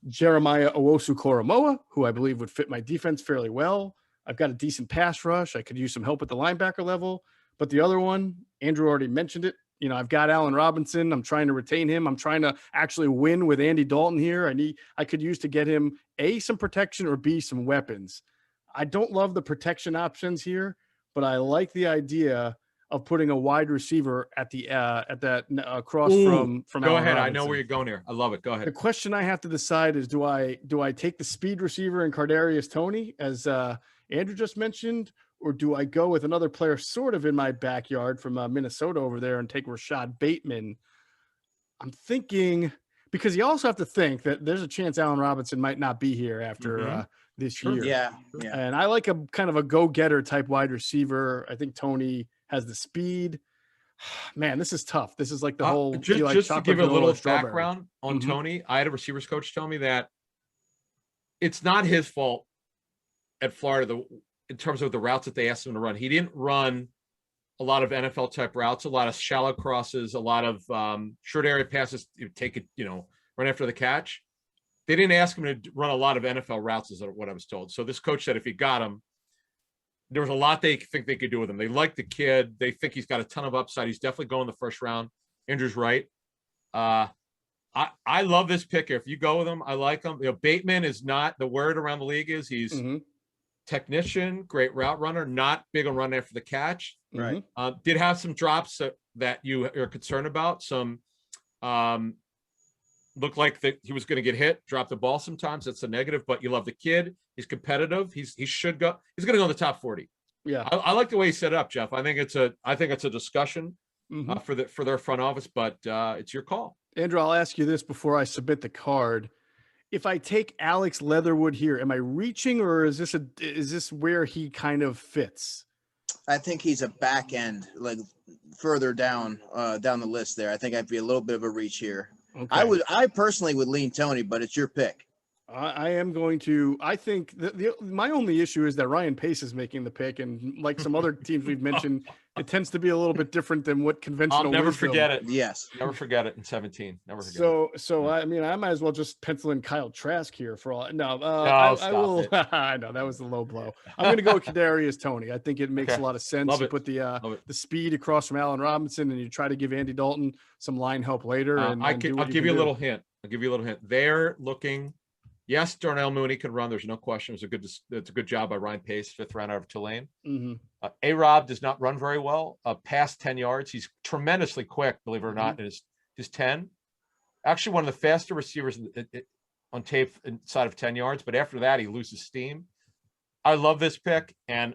Jeremiah Owusu-Koramoah, who I believe would fit my defense fairly well. I've got a decent pass rush. I could use some help at the linebacker level. But the other one, Andrew already mentioned it. I've got Allen Robinson. I'm trying to retain him. I'm trying to actually win with Andy Dalton here. I could use to get him A, some protection, or B, some weapons. I don't love the protection options here, but I like the idea of putting a wide receiver at that across from Go Allen ahead. Robinson. I know where you're going here. I love it. Go ahead. The question I have to decide is, do I take the speed receiver in Kadarius Toney, as Andrew just mentioned, or do I go with another player sort of in my backyard from Minnesota over there and take Rashad Bateman? I'm thinking, because you also have to think that there's a chance Allen Robinson might not be here after this year. Yeah. And I like a kind of a go-getter type wide receiver. I think Toney has the speed. Man, this is tough. This is like the whole just to give a little background on Toney. I had a receivers coach tell me that it's not his fault at Florida in terms of the routes that they asked him to run. He didn't run a lot of NFL type routes, a lot of shallow crosses, a lot of short area passes. You take it, run after the catch. They didn't ask him to run a lot of NFL routes, is what I was told. So this coach said if he got him, there was a lot they think they could do with him. They like the kid. They think he's got a ton of upside. He's definitely going the first round. Andrew's right. I love this pick. If you go with him, I like him. Bateman is not, the word around the league is he's technician, great route runner, not big on running after the catch. Right. Did have some drops that you are concerned about. Some looked like that he was going to get hit, drop the ball sometimes. That's a negative, but you love the kid. He's competitive. He should go. He's going to go in the top 40. Yeah, I like the way he set it up, Geoff. I think it's a discussion for their front office, but it's your call. Andrew, I'll ask you this before I submit the card. If I take Alex Leatherwood here, am I reaching, or is this where he kind of fits? I think he's a back end, like further down the list there. I think I'd be a little bit of a reach here. Okay. I personally would lean Tony, but it's your pick. I am going to. I think my only issue is that Ryan Pace is making the pick, and like some other teams we've mentioned, it tends to be a little bit different than what conventional. I'll never wisdom. Forget it. Yes, never forget it in 17. Never forget it. So I mean, I might as well just pencil in Kyle Trask here for all. No, I will. It. I know that was the low blow. I'm going to go with Kadarius Toney. I think it makes a lot of sense. Love you it. put the speed across from Allen Robinson, and you try to give Andy Dalton some line help later. I'll give you a little hint. They're looking. Yes, Darnell Mooney can run. There's no question. It's a good job by Ryan Pace, 5th round out of Tulane. A-Rob does not run very well. Past 10 yards, he's tremendously quick, believe it or not. In his 10, actually one of the faster receivers on tape inside of 10 yards. But after that, he loses steam. I love this pick, and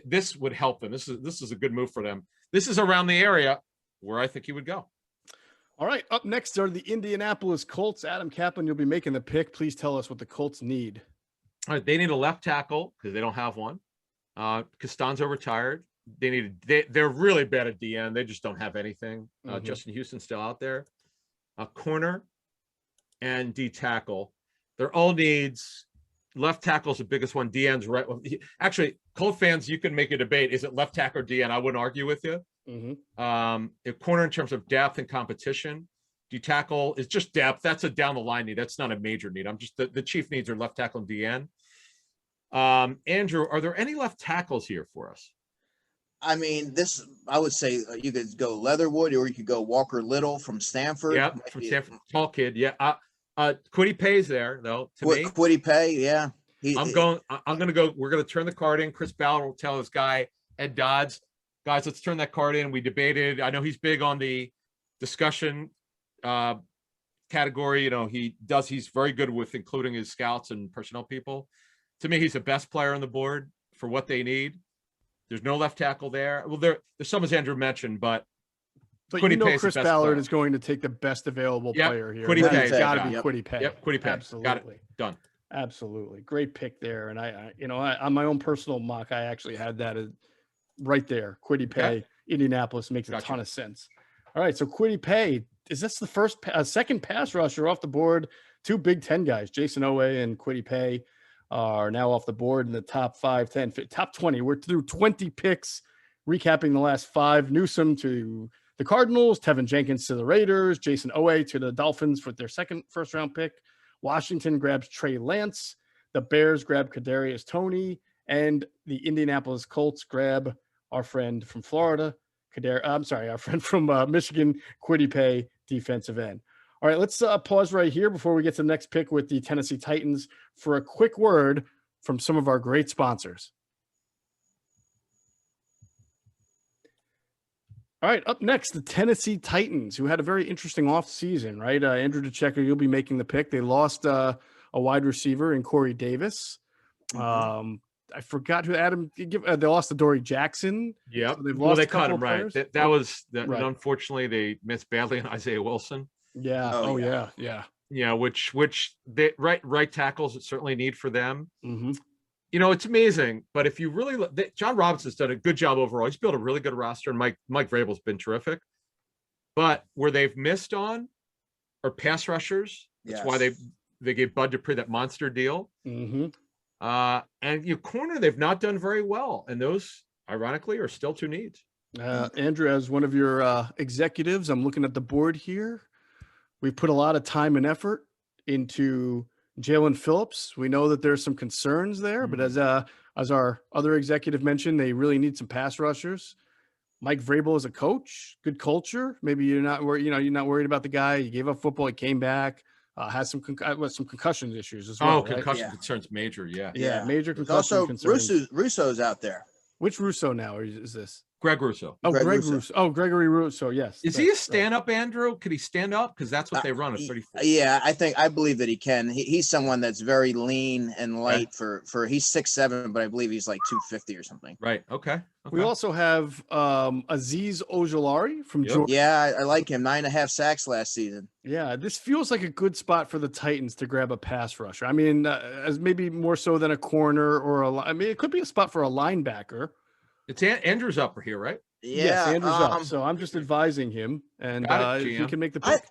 this would help them. This is a good move for them. This is around the area where I think he would go. All right, up next are the Indianapolis Colts. Adam Kaplan, you'll be making the pick. Please tell us what the Colts need. All right, they need a left tackle because they don't have one. Costanzo retired. They're really bad at DN. They just don't have anything. Justin Houston's still out there. Corner and D tackle. They're all needs. Left tackle's the biggest one. DN's right. Actually, Colt fans, you can make a debate. Is it left tackle or DN? I wouldn't argue with you. Corner in terms of depth and competition. D tackle is just depth. That's a down the line need. That's not a major need. I'm just the chief needs are left tackle and DN. Andrew, are there any left tackles here for us? I mean, I would say you could go Leatherwood, or you could go Walker Little from Stanford. Yeah, from Stanford, tall kid. Yeah, Kwity Paye's there though. Kwity Paye, yeah. I'm gonna go. We're gonna turn the card in. Chris Ballard will tell this guy Ed Dodds, guys, let's turn that card in. We debated. I know he's big on the discussion category. You know, he's very good with including his scouts and personnel people. To me, he's the best player on the board for what they need. There's no left tackle there. Well, there's some, as Andrew mentioned, but you know Chris Ballard is going to take the best available player here. Kwity Paye. It's got to be Kwity Paye. Yep, Kwity Paye. Absolutely. Got it. Done. Absolutely. Great pick there. And I on my own personal mock, I actually had that right there. Kwity Paye, Indianapolis makes a ton of sense. All right. So Kwity Paye, is this the second pass rusher off the board? Two Big Ten guys, Jason Owe and Kwity Paye, are now off the board in the top 5, 10, top 20. We're through 20 picks, recapping the last 5. Newsome to the Cardinals, Tevin Jenkins to the Raiders, Jason Owe to the Dolphins for their second first-round pick. Washington grabs Trey Lance. The Bears grab Kadarius Toney. And the Indianapolis Colts grab our friend from Florida, our friend from Michigan, Kwity Paye, defensive end. All right, let's pause right here before we get to the next pick with the Tennessee Titans for a quick word from some of our great sponsors. All right, up next, the Tennessee Titans, who had a very interesting offseason, right? Andrew DiCecco, you'll be making the pick. They lost a wide receiver in Corey Davis. I forgot who Adam. They lost to Dory Jackson. Yeah, so they cut him right. That was right. Unfortunately, they missed badly on Isaiah Wilson. Yeah. Yeah, which they right tackles it certainly need for them. You know, it's amazing. But if you really look, John Robinson's done a good job overall. He's built a really good roster, and Mike Vrabel's been terrific. But where they've missed on are pass rushers. That's why they gave Bud Dupree that monster deal. And corner, they've not done very well. And those, ironically, are still 2 needs. Andrew, as one of your executives, I'm looking at the board here. We've put a lot of time and effort into Jalen Phillips. We know that there's some concerns there, but as our other executive mentioned, they really need some pass rushers. Mike Vrabel is a coach, good culture. Maybe you're not worried about the guy. He gave up football. He came back. Has some concussion issues as well. Concussion concerns major. Yeah. Major concussion also, concerns. Russo's out there. Which Russo now is this? Greg Russo. Oh, Greg Greg Russo. Russo. Oh, Gregory Russo. Yes. Is he a that's right. stand-up, Andrew? Could he stand up? Because that's what they run at 34. Yeah, I believe that he can. He's someone that's very lean and light for he's 6'7", but I believe he's like 250 or something. Right. Okay. We also have Aziz Ojolari from Georgia. Yeah, I like him. 9.5 sacks last season. Yeah, this feels like a good spot for the Titans to grab a pass rusher. I mean, as maybe more so than a corner or I mean, it could be a spot for a linebacker. It's Andrew's up here, right? Yeah, Yes, Andrew's up. So I'm just advising him, and he can make the pick.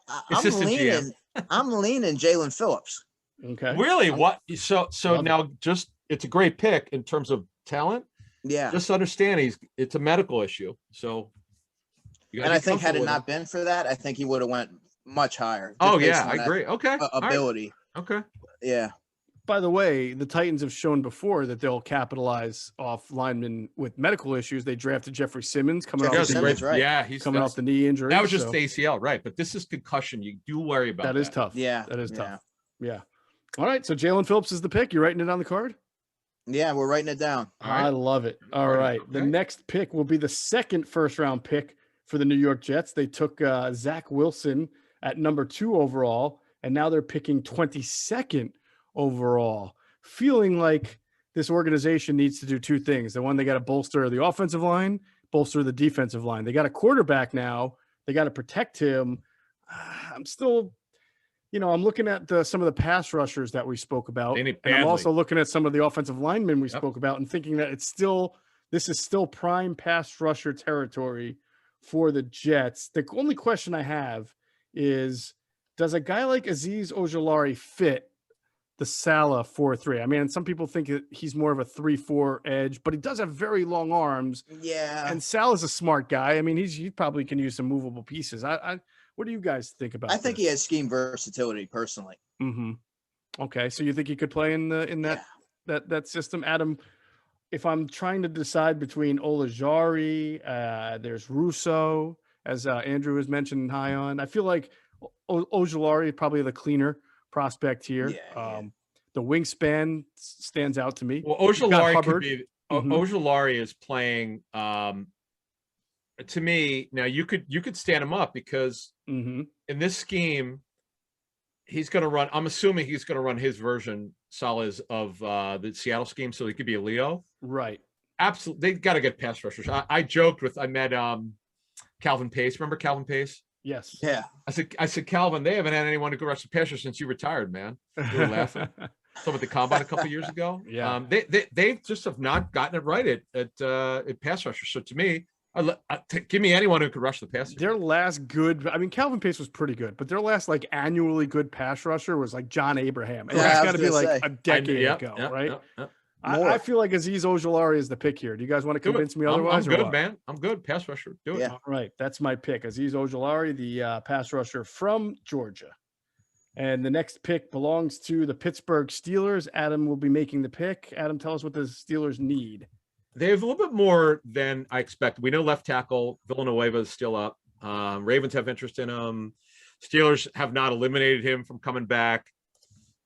I'm leaning Jalen Phillips. Okay. Really? What? So now it's a great pick in terms of talent. Yeah. Just understand it's a medical issue. So. And I think had it not been for that, I think he would have went much higher. Oh yeah, I agree. Okay. Ability. Right. Okay. Yeah. By the way, the Titans have shown before that they'll capitalize off linemen with medical issues. They drafted Jeffrey Simmons coming off the knee injury. That was just the ACL, right? But this is concussion. You do worry about that. That is tough. Yeah. That is tough. Yeah. All right. So Jalen Phillips is the pick. You writing it on the card? Yeah, we're writing it down. I love it. All right. Okay. The next pick will be the second first-round pick for the New York Jets. They took Zack Wilson at number 2 overall, and now they're picking 22nd overall. Feeling like this organization needs to do two things. The one, they got to bolster the offensive line, bolster the defensive line. They got a quarterback now. They got to protect him. I'm still, I'm looking at some of the pass rushers that we spoke about. And I'm also looking at some of the offensive linemen we spoke about and thinking that this is still prime pass rusher territory for the Jets. The only question I have is, does a guy like Aziz Ojolari fit the Salah 4-3? I mean, some people think he's more of a 3-4 edge, but he does have very long arms. Yeah. And Salah's a smart guy. I mean, he probably can use some movable pieces. What do you guys think about? I think he has scheme versatility personally. Mm-hmm. Okay, so you think he could play in that system, Adam? If I'm trying to decide between Ojolari, there's Russo, as Andrew has mentioned high on. I feel like Ojolari is probably the cleaner prospect here. The wingspan stands out to me. Well, Ojolari is playing to me now. You could stand him up because in this scheme he's going to run. I'm assuming he's going to run his version Salah's of the Seattle scheme, so he could be a Leo. Right. Absolutely, they got to get pass rushers. I joked with I met Calvin Pace. Remember Calvin Pace? Yes. Yeah. I said, Calvin, they haven't had anyone to go rush the passer since you retired, man. You were laughing. So with the combine a couple of years ago. Yeah. They just have not gotten it right at pass rushers. So to me, give me anyone who could rush the passer. Their last Calvin Pace was pretty good, but their last annually good pass rusher was John Abraham. And that's got to be a decade ago, right? Yep. I feel like Aziz Ojolari is the pick here. Do you guys want to convince me otherwise? I'm good, man. I'm good. Pass rusher. Do it. Yeah. All right. That's my pick. Aziz Ojolari, the pass rusher from Georgia. And the next pick belongs to the Pittsburgh Steelers. Adam will be making the pick. Adam, tell us what the Steelers need. They have a little bit more than I expected. We know left tackle Villanueva is still up. Ravens have interest in him. Steelers have not eliminated him from coming back.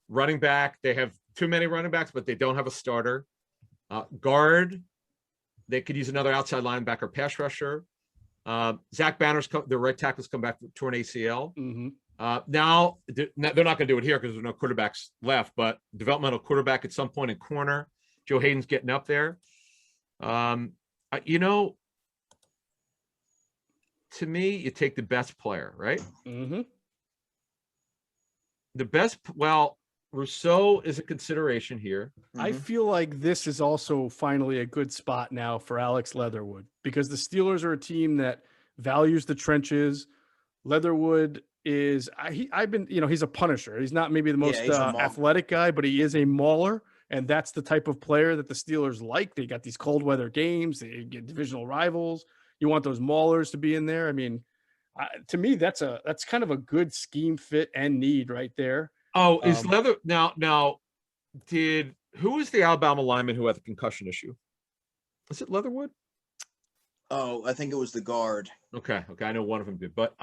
Running back, they have too many running backs, but they don't have a starter. Guard, they could use another outside linebacker, pass rusher. Zach Banner's the right tackles come back to an ACL. Now they're not going to do it here because there's no quarterbacks left, but developmental quarterback at some point in corner. Joe Hayden's getting up there. To me, you take the best player, right? The best. Well, Rousseau is a consideration here. I feel like this is also finally a good spot now for Alex Leatherwood because the Steelers are a team that values the trenches. Leatherwood is he's a punisher. He's not maybe the most athletic guy, but he is a mauler, and that's the type of player that the Steelers like. They got these cold weather games. They get divisional rivals. You want those maulers to be in there. I mean, to me, that's kind of a good scheme fit and need right there. Oh, is Leather now? Who was the Alabama lineman who had the concussion issue? Was it Leatherwood? Oh, I think it was the guard. Okay, I know one of them did, but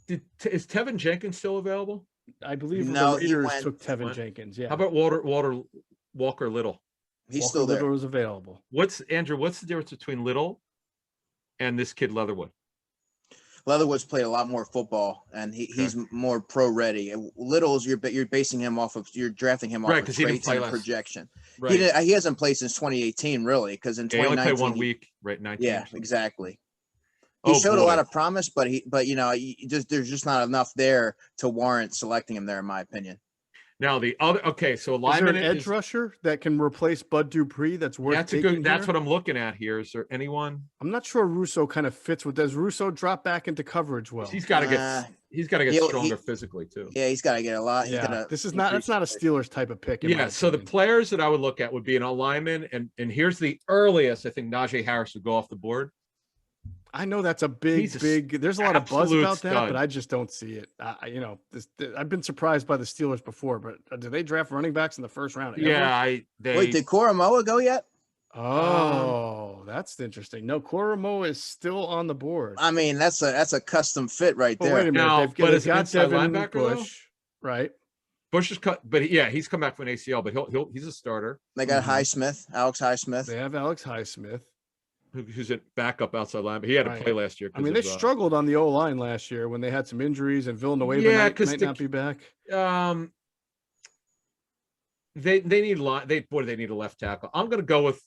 is Tevin Jenkins still available? I believe the Raiders took Tevin Jenkins. Yeah. How about Walker Little? He's Walker still there. Little is available. What's the difference between Little and this kid Leatherwood? Leatherwood's played a lot more football, and he's more pro ready. Little's you're basing him off of drafting him off of traits and projection. Right. He hasn't played since 2018, really, because in 2019 he only played 1 week, right? 19. Yeah, exactly. He showed a lot of promise, but there's just not enough there to warrant selecting him there, in my opinion. Now the other so Is there alignment an edge rusher that can replace Bud Dupree? That's worth. That's what I'm looking at here. Is there anyone? I'm not sure Russo kind of fits with. Does Russo drop back into coverage well? He's got to get stronger physically too. Yeah, he's got to get a lot. That's not a Steelers type of pick. Yeah. So the players that I would look at would be an alignment, and here's the earliest I think Najee Harris would go off the board. I know that's a big. There's a lot of buzz about that, but I just don't see it. I've been surprised by the Steelers before, but do they draft running backs in the first round? Ever? Yeah, wait, did Koromoa go yet? Oh, that's interesting. No, Koromoa is still on the board. I mean, that's a custom fit right there. Wait a minute, now, they've got Devin Bush, right? Bush is cut, but he's come back from an ACL, but he's a starter. They got Alex Highsmith. They have Alex Highsmith. Who's a backup outside line, but he had to play last year. I mean, they struggled on the O-line last year when they had some injuries, and Villanueva might not be back. They need a left tackle. I'm going to go with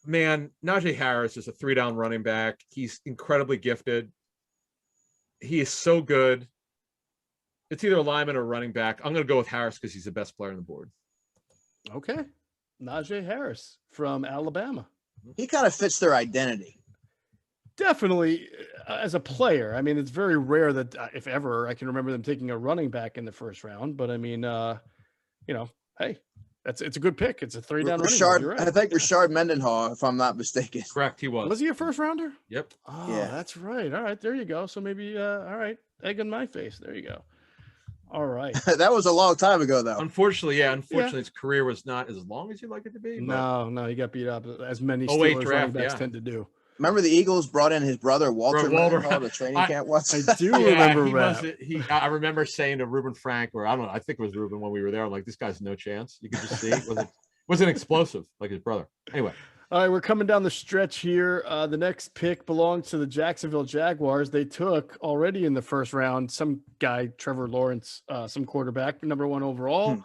Najee Harris is a 3-down running back. He's incredibly gifted. He is so good. It's either a lineman or running back. I'm going to go with Harris because he's the best player on the board. Okay. Najee Harris from Alabama. He kind of fits their identity. Definitely as a player. I mean, it's very rare that if ever I can remember them taking a running back in the first round, but I mean, hey, it's a good pick. It's a 3-down running back. You're right. I think Rashard Mendenhall, if I'm not mistaken. Correct. He was. Was he a first rounder? Yep. Oh, yeah. That's right. All right. There you go. So maybe, all right. Egg in my face. There you go. All right. That was a long time ago, though. Unfortunately, his career was not as long as you'd like it to be. No, he got beat up as many Steelers running backs tend to do. Remember the Eagles brought in his brother Walter to training camp once? I do remember that. I remember saying to Ruben Frank, or I don't know, I think it was Ruben when we were there, I'm like, this guy's no chance. You could just see it wasn't explosive like his brother. Anyway. All right, we're coming down the stretch here. The next pick belongs to the Jacksonville Jaguars. They took already in the first round some guy, Trevor Lawrence, some quarterback, number 1 overall.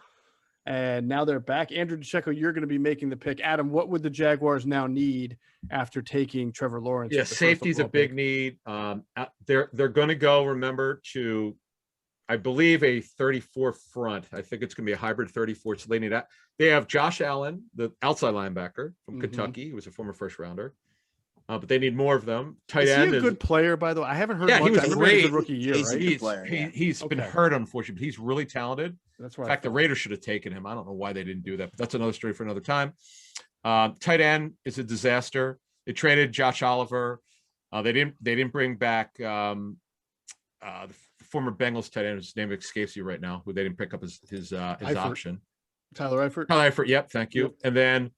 And now they're back. Andrew DiCecco, you're going to be making the pick. Adam, what would the Jaguars now need after taking Trevor Lawrence? Yeah, safety's a big need. They're going to go, remember, to I believe a 34 front. I think it's going to be a hybrid 34. So they need that. They have Josh Allen, the outside linebacker from Kentucky, who was a former first rounder. But they need more of them. Tight end is a good player, by the way. I haven't heard. Yeah, he was great. He rookie year. He's right? a good player. He's been hurt, unfortunately, but he's really talented. That's right. In fact, the Raiders should have taken him. I don't know why they didn't do that. But that's another story for another time. Tight end is a disaster. They traded Josh Oliver. They didn't bring back the former Bengals tight end. His name escapes you right now. Who they didn't pick up his option. Tyler Eifert. Yep. Thank you. Yep. And then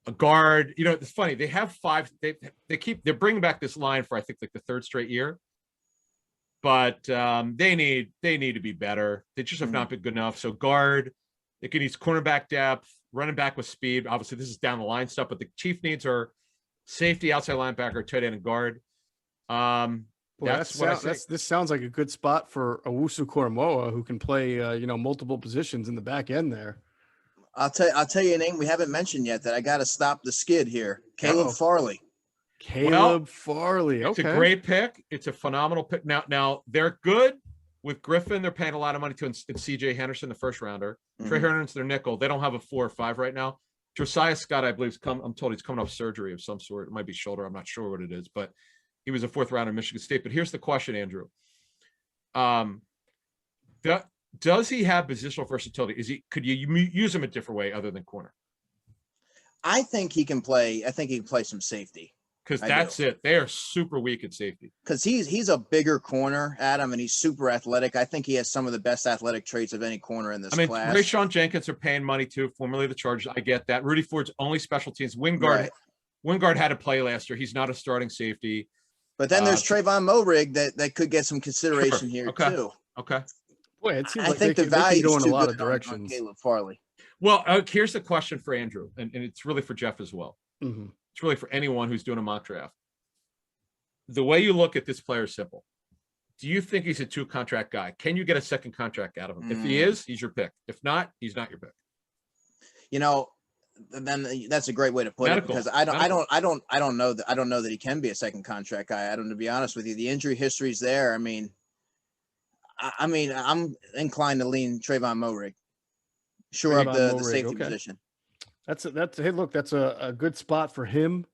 a guard. You know, it's funny. They have 5. They're bringing back this line for I think like the 3rd straight year. But they need to be better. They just have not been good enough. So guard. They can use cornerback depth, running back with speed. Obviously, this is down the line stuff. But the chief needs are safety, outside linebacker, tight end, and guard. This sounds like a good spot for Owusu Koromoa, who can play multiple positions in the back end there. I'll tell you a name we haven't mentioned yet that I got to stop the skid here. Caleb Farley. Farley. Okay. It's a great pick. It's a phenomenal pick. Now they're good with Griffin. They're paying a lot of money to and CJ Henderson, the first rounder. Trey Herndon's their nickel. They don't have a 4 or 5 right now. Josiah Scott, I believe, I'm told he's coming off surgery of some sort. It might be shoulder. I'm not sure what it is, but he was a 4th rounder in Michigan State. But here's the question, Andrew. Does he have positional versatility? Could you use him a different way other than corner? I think he can play. I think he can play some safety. Because that's it. They are super weak at safety. Because he's a bigger corner, Adam, and he's super athletic. I think he has some of the best athletic traits of any corner in this class. Rayshawn Jenkins are paying money to, formerly the Chargers. I get that. Rudy Ford's only special teams. Wingard had to play last year. He's not a starting safety. But then there's Trayvon Moehrig that could get some consideration here too. Okay. Boy, it seems I like think the value go in is a too lot good of directions. on Caleb Farley. Well, here's the question for Andrew, and it's really for Geoff as well. Mm-hmm. It's really for anyone who's doing a mock draft. The way you look at this player is simple. Do you think he's a 2-contract guy? Can you get a second contract out of him? If he is, he's your pick. If not, he's not your pick. You know, then that's a great way to put it, because I don't know that he can be a second contract guy. To be honest with you, the injury history's there. I mean, I'm inclined to lean Trayvon Moehrig. Shore up the safety position. Hey, look, that's a good spot for him.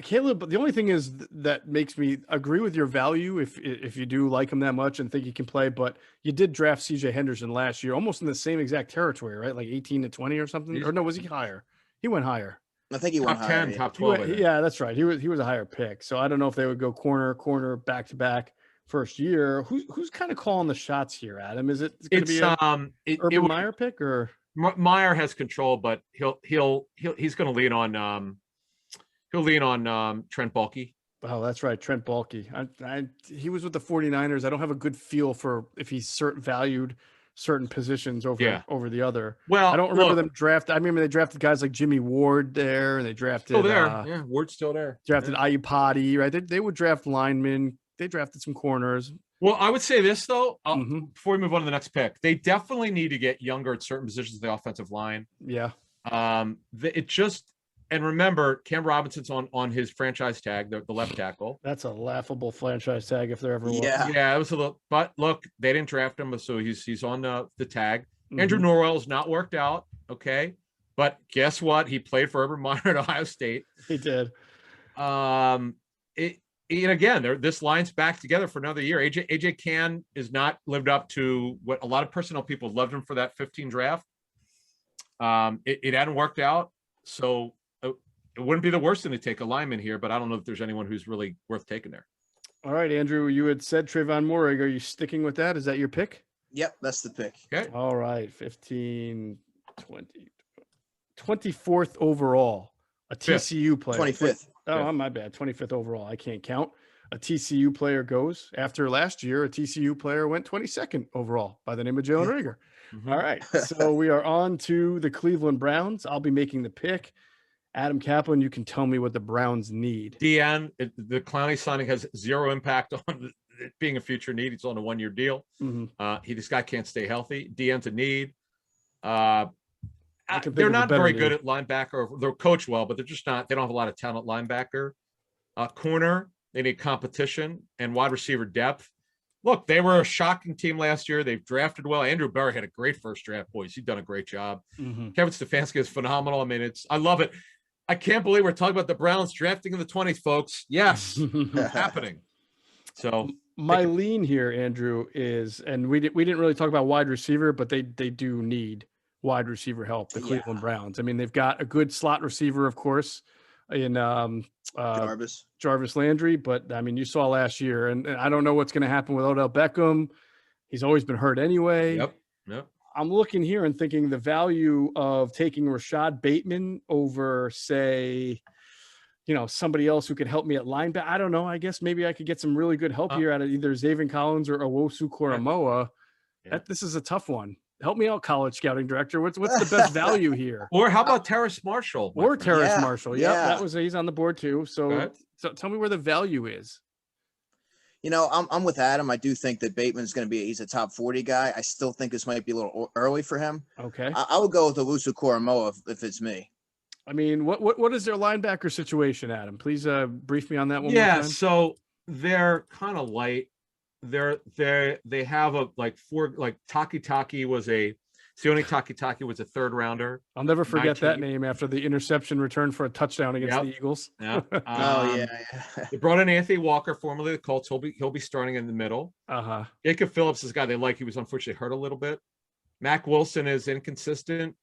Caleb, but the only thing is that makes me agree with your value if you do like him that much and think he can play, but you did draft CJ Henderson last year, almost in the same exact territory, right? Like 18 to 20 or something. Or no, was he higher? He went higher. I think he went top higher. 10, top 12. Yeah, that's right. He was a higher pick. So I don't know if they would go corner back to back first year. Who's kind of calling the shots here, Adam? Is it going to be Urban Meyer pick, or Meyer has control, but he's going to lean on he'll lean on Trent Balkey. Oh, that's right, Trent Balkey. He was with the 49ers. I don't have a good feel for if he's valued certain positions over the other. Well, I don't remember them draft. I remember they drafted guys like Jimmy Ward there, and they drafted still there. Ward's still there. Drafted Ayupati, right? They would draft linemen. They drafted some corners. Well, I would say this though, before we move on to the next pick, they definitely need to get younger at certain positions of the offensive line. Yeah. And remember, Cam Robinson's on his franchise tag, the left tackle. That's a laughable franchise tag if there ever was. Yeah, it was a little. But look, they didn't draft him, so he's on the tag. Andrew Norwell's not worked out, okay, but guess what? He played for Urban Meyer at Ohio State. He did. And again, this line's back together for another year. AJ Cann is not lived up to what a lot of personnel people loved him for that 15 draft. It hadn't worked out, so. It wouldn't be the worst thing to take a lineman here, but I don't know if there's anyone who's really worth taking there. All right, Andrew, you had said Trayvon Moehrig. Are you sticking with that? Is that your pick? Yep, that's the pick. Okay. All right, 15, 20, 24th overall, a TCU player. 25th. Oh, my bad. 25th overall. I can't count. A TCU player goes. After last year, a TCU player went 22nd overall by the name of Jalen Reagor. All right, so we are on to the Cleveland Browns. I'll be making the pick. Adam Kaplan, you can tell me what the Browns need. DN, the Clowney signing has zero impact on it being a future need. He's on a 1-year deal. This guy can't stay healthy. DN's a need. They're not very good at linebacker. They're coached well, but they're just not. They don't have a lot of talent linebacker. Corner, they need competition and wide receiver depth. Look, they were a shocking team last year. They've drafted well. Andrew Berry had a great first draft. Boys, he's done a great job. Kevin Stefanski is phenomenal. I mean, I love it. I can't believe we're talking about the Browns drafting in the 20s, folks. Yes, it's happening. So my lean here, Andrew, is, and we didn't really talk about wide receiver, but they do need wide receiver help, the Cleveland Browns. I mean, they've got a good slot receiver, of course, in Jarvis Landry, but I mean, you saw last year, and I don't know what's going to happen with Odell Beckham. He's always been hurt anyway. Yep. I'm looking here and thinking the value of taking Rashad Bateman over, say, somebody else who could help me at linebacker. I don't know. I guess maybe I could get some really good help here out of either Zaven Collins or Owosu-Koramoah. This is a tough one. Help me out, college scouting director. What's the best value here? Or how about Terrace Marshall? Marshall. Yeah, he's on the board too. So tell me where the value is. I'm with Adam. I do think that Bateman's going to he's a top 40 guy. I still think this might be a little early for him. Okay. I would go with Owosu-Koramoah if it's me. I mean, what is their linebacker situation, Adam? Please brief me on that one. Yeah, so they're kind of light. They have Taki was a Sione Takitaki was a third rounder. I'll never forget that name after the interception return for a touchdown against the Eagles. Yeah. Yeah. They brought in Anthony Walker, formerly the Colts. He'll be starting in the middle. Jacob Phillips is a guy they like. He was unfortunately hurt a little bit. Mack Wilson is inconsistent.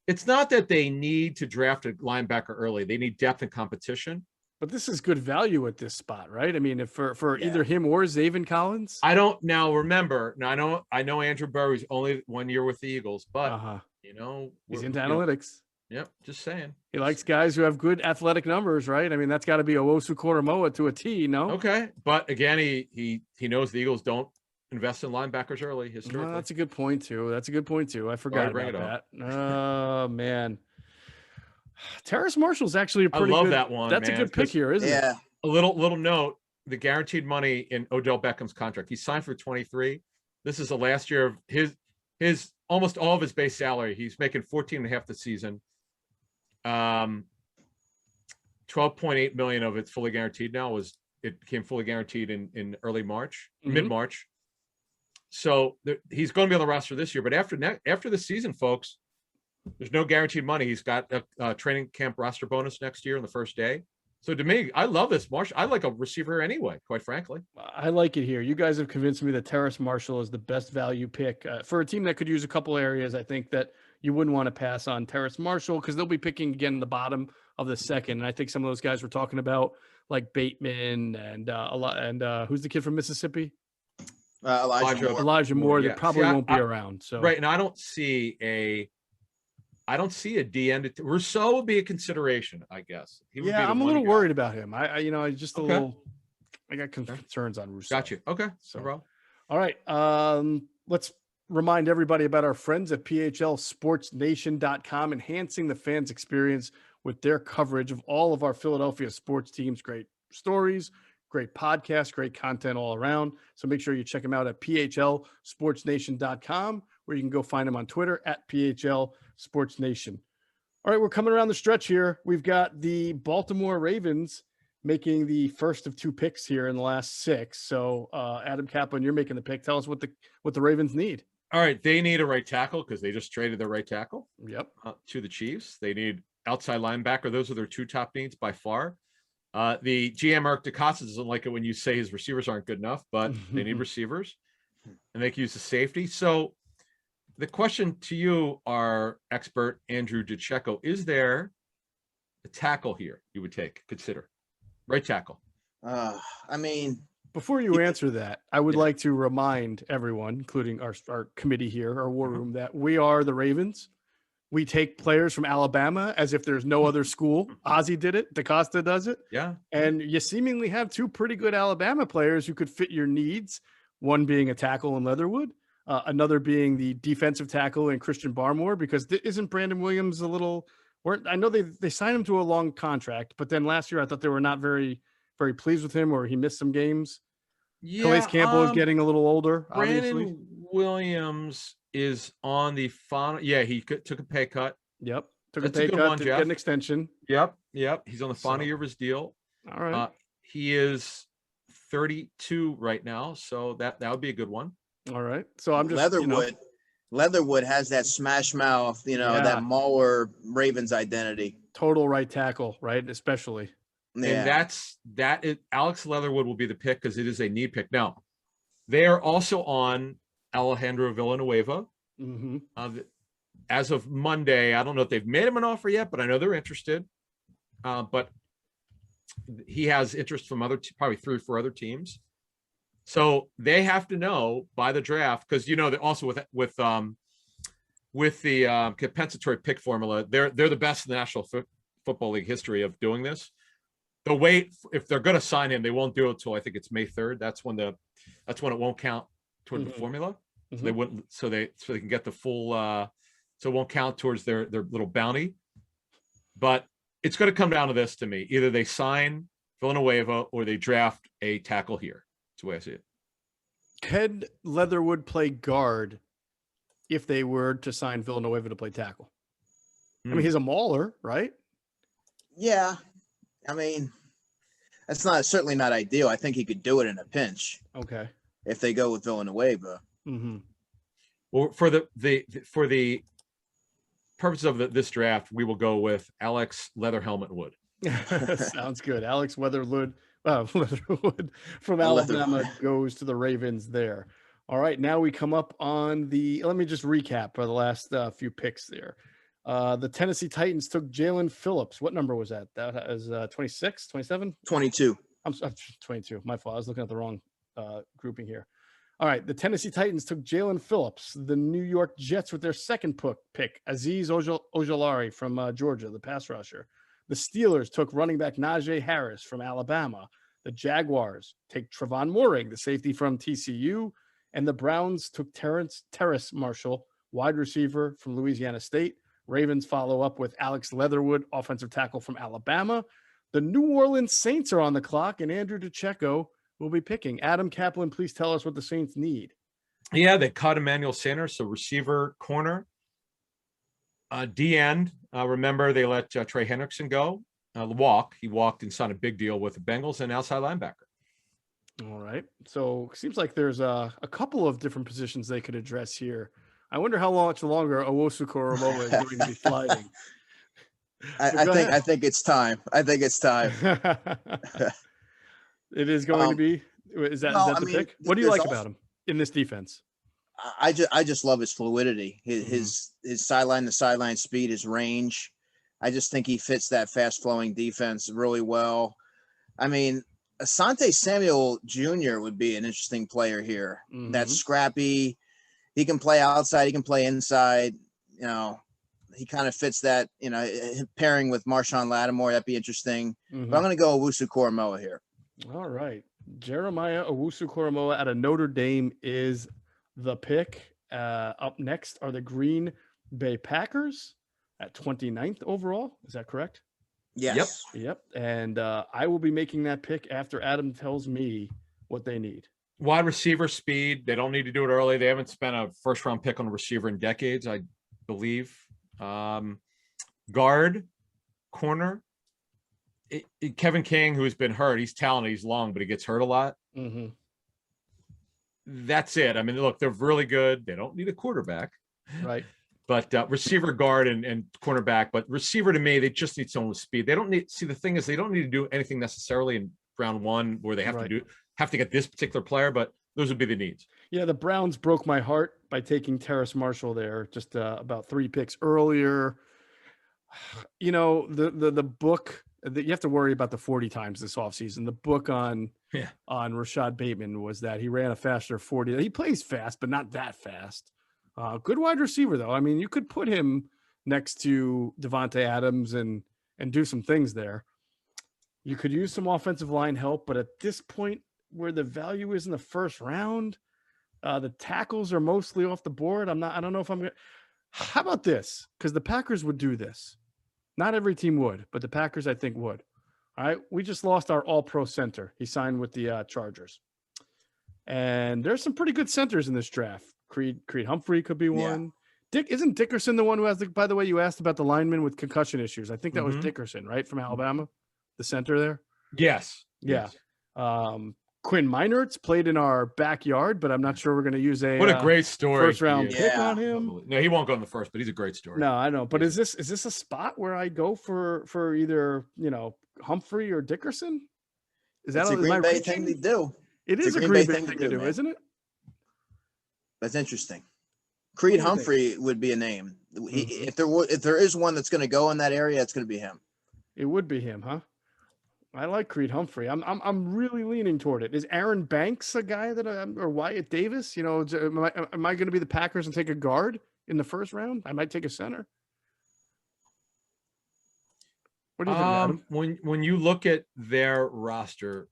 It's not that they need to draft a linebacker early. They need depth and competition. But this is good value at this spot, right? I mean, if for either him or Zaven Collins. I know Andrew Berry's only 1 year with the Eagles, but he's into analytics. Yep, just saying. He likes guys who have good athletic numbers, right? I mean, that's got to be Owosu-Koramoah to a T, no? Okay, but again, he knows the Eagles don't invest in linebackers early historically. Well, that's a good point too. I forgot bring about that. Oh man, Terrace Marshall's actually a I pretty love good. that one. That's man, a good pick here, isn't it? Yeah. A little note: the guaranteed money in Odell Beckham's contract. He signed for 23. This is the last year of his almost all of his base salary. He's making 14.5 the season. 12.8 million of it's fully guaranteed now. It became fully guaranteed in early March, mid-March. So he's going to be on the roster this year. But after the season, folks, there's no guaranteed money. He's got a training camp roster bonus next year on the first day. So to me, I love this Marshall. I like a receiver anyway, quite frankly. I like it here. You guys have convinced me that Terrace Marshall is the best value pick for a team that could use a couple areas. I think that you wouldn't want to pass on Terrace Marshall because they'll be picking again in the bottom of the second. And I think some of those guys we're talking about, like Bateman and who's the kid from Mississippi? Elijah Moore. Yeah. That probably won't be around. So right, and I don't see a D end. Rousseau would be a consideration, I guess. I'm a little worried about him. I just a little. I got concerns on Rousseau. Got you. Okay. So, no problem. All right. Let's remind everybody about our friends at PHLSportsNation.com, enhancing the fans' experience with their coverage of all of our Philadelphia sports teams. Great stories, great podcasts, great content all around. So make sure you check them out at PHLSportsNation.com, where you can go find them on Twitter at PHLSportsNation. All right, we're coming around the stretch here. We've got the Baltimore Ravens making the first of two picks here in the last 6. So Adam Kaplan, you're making the pick. Tell us what the Ravens need. All right, they need a right tackle because they just traded their right tackle. Yep. To the Chiefs. They need outside linebacker. Those are their two top needs by far. The GM Eric DeCosta doesn't like it when you say his receivers aren't good enough, but they need receivers, and they can use the safety. So the question to you, our expert Andrew DiCecco, is there a tackle here you would consider? Right tackle. Before you answer that, I would like to remind everyone, including our committee here, our war room, that we are the Ravens. We take players from Alabama as if there's no other school. Ozzie did it. DeCosta does it. Yeah. And you seemingly have two pretty good Alabama players who could fit your needs, one being a tackle in Leatherwood, another being the defensive tackle in Christian Barmore, because isn't Brandon Williams a little – I know they signed him to a long contract, but then last year I thought they were not very, very pleased with him, or he missed some games. Yeah, Calais Campbell is getting a little older, obviously. Brandon Williams is on the final. Yeah, he took a pay cut. Yep. Took a pay cut to get an extension. Yep. He's on the final year of his deal. All right. He is 32 right now, so that would be a good one. All right. So I'm just Leatherwood has that smash mouth, that Mauer Ravens identity. Total right tackle, right? Especially. Yeah. And Alex Leatherwood will be the pick because it is a need pick. Now, they are also on Alejandro Villanueva. Mm-hmm. As of Monday, I don't know if they've made him an offer yet, but I know they're interested. But he has interest from probably 3 or 4 other teams. So they have to know by the draft, because that also with the compensatory pick formula, they're the best in the National Football League history of doing this. They'll wait. If they're going to sign him, they won't do it until I think it's May 3rd. That's when it won't count toward the formula. So they wouldn't. So they can get the full. So it won't count towards their little bounty. But it's going to come down to this to me: either they sign Villanueva or they draft a tackle here. That's the way I see it. Could Leatherwood play guard if they were to sign Villanueva to play tackle? I mean, he's a mauler, right? Yeah. I mean, that's certainly not ideal. I think he could do it in a pinch. Okay. If they go with Villanueva. Mm-hmm. Well, for the purposes of this draft, we will go with Alex Leatherhelmet-Wood. Sounds good. Alex Leatherwood from Alabama goes to the Ravens there. All right, now we come up on let me just recap for the last few picks there. The Tennessee Titans took Jalen Phillips. What number was that? That was 26, 27? 22. I'm 22. My fault. I was looking at the wrong grouping here. All right, the Tennessee Titans took Jalen Phillips. The New York Jets with their second pick, Aziz Ojolari from Georgia, the pass rusher. The Steelers took running back Najee Harris from Alabama. The Jaguars take Trevon Moehrig, the safety from TCU. And the Browns took Terrace Marshall, wide receiver from Louisiana State. Ravens follow up with Alex Leatherwood, offensive tackle from Alabama. The New Orleans Saints are on the clock, and Andrew DiCecco will be picking. Adam Kaplan, please tell us what the Saints need. Yeah, they cut Emmanuel Sanders, so receiver, corner. D-end, remember they let Trey Hendrickson go, walk. He walked and signed a big deal with the Bengals, and outside linebacker. All right. So it seems like there's a couple of different positions they could address here. I wonder how much longer Owusu-Koramoah is going to be sliding. I think it's time. I think it's time. It is going to be. Is that the pick? What do you like about him in this defense? I just love his fluidity, his sideline to sideline speed, his range. I just think he fits that fast flowing defense really well. I mean, Asante Samuel Jr. would be an interesting player here. That's scrappy. He can play outside. He can play inside. You know, he kind of fits that, you know, pairing with Marshawn Lattimore. That'd be interesting. But I'm going to go Owusu-Koramoah here. All right. Jeremiah Owusu-Koramoah out of Notre Dame is the pick. Up next are the Green Bay Packers at 29th overall. Is that correct? Yes. Yep. And I will be making that pick after Adam tells me what they need. Wide receiver speed. They don't need to do it early. They haven't spent a first-round pick on a receiver in decades, I believe. Guard, corner. Kevin King, who's been hurt, he's talented, he's long, but he gets hurt a lot. That's it. I mean, look, they're really good. They don't need a quarterback. Right. But receiver, guard, and cornerback. But receiver, to me, they just need someone with speed. They don't need. See, the thing is, they don't need to do anything necessarily in round one where they have to get this particular player. But those would be the needs. Yeah, the Browns broke my heart by taking Terrace Marshall there just about 3 picks earlier. You know, the book that you have to worry about the 40 times this offseason. The book on Rashad Bateman was that he ran a faster 40. He plays fast, but not that fast. Good wide receiver, though. I mean, you could put him next to Devontae Adams and do some things there. You could use some offensive line help, but at this point where the value is in the first round, the tackles are mostly off the board. I don't know if I'm going to. How about this? Because the Packers would do this. Not every team would, but the Packers, I think, would. All right. We just lost our all-pro center. He signed with the Chargers. And there's some pretty good centers in this draft. Creed Humphrey could be one. Isn't Dickerson the one who has by the way, you asked about the lineman with concussion issues. I think that was Dickerson, right? From Alabama, the center there. Yes. Yeah. Yes. Quinn Meinertz played in our backyard, but I'm not sure we're going to use what a great story. First round pick on him. No, he won't go in the first, but he's a great story. No, I know. But is this a spot where I go for either, you know, Humphrey or Dickerson? Is that a Green Bay thing to do? It is a Green Bay thing to do, isn't it? That's interesting. Creed Humphrey would be a name. If there is one that's going to go in that area, it's going to be him. It would be him, huh? I like Creed Humphrey. I'm really leaning toward it. Is Aaron Banks a guy that or Wyatt Davis? You know, am I going to be the Packers and take a guard in the first round? I might take a center. What do you think, Adam? When you look at their roster,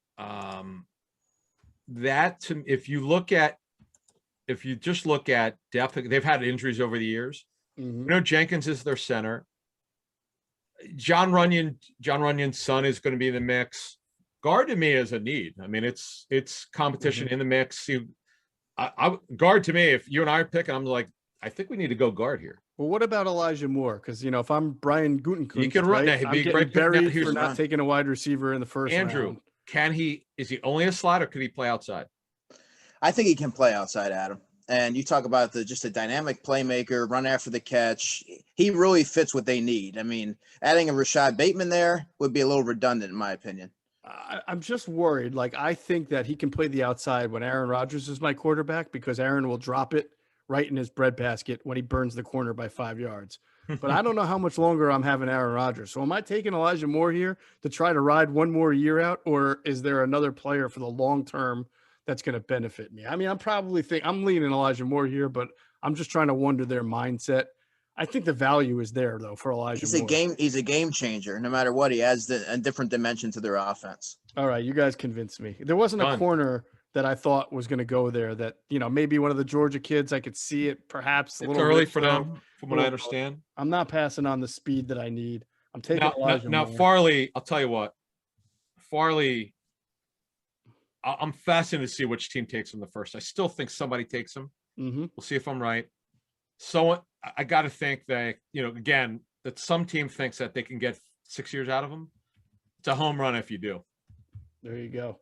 if you just look at depth, they've had injuries over the years. You know, Jenkins is their center. John Runyon's son is going to be in the mix. Guard to me is a need. I mean, it's competition in the mix. See, guard to me, if you and I are picking, I'm like, I think we need to go guard here. Well, what about Elijah Moore? Because, you know, if I'm Brian Gutekunst, he can run. Right, I'm getting buried for not taking a wide receiver in the first round. Andrew, is he only a slot or could he play outside? I think he can play outside, Adam. And you talk about just a dynamic playmaker, run after the catch. He really fits what they need. I mean, adding a Rashad Bateman there would be a little redundant, in my opinion. I'm just worried. Like, I think that he can play the outside when Aaron Rodgers is my quarterback because Aaron will drop it right in his breadbasket when he burns the corner by 5 yards. But I don't know how much longer I'm having Aaron Rodgers. So am I taking Elijah Moore here to try to ride one more year out, or is there another player for the long term that's going to benefit me? I mean, I'm leaning Elijah Moore here, but I'm just trying to wonder their mindset. I think the value is there though for Elijah Moore. He's a game changer. No matter what, he adds a different dimension to their offense. All right, you guys convinced me. There wasn't a corner that I thought was going to go there. That, you know, maybe one of the Georgia kids, I could see it perhaps a It's little early rich, for though. them, from what I understand. I'm not passing on the speed that I need. I'm taking Elijah Now Moore. Farley, I'll tell you what, Farley, I'm fascinated to see which team takes him the first. I still think somebody takes him. Mm-hmm. We'll see if I'm right. So I got to think that, you know, again, that some team thinks that they can get 6 years out of him. It's a home run if you do. There you go.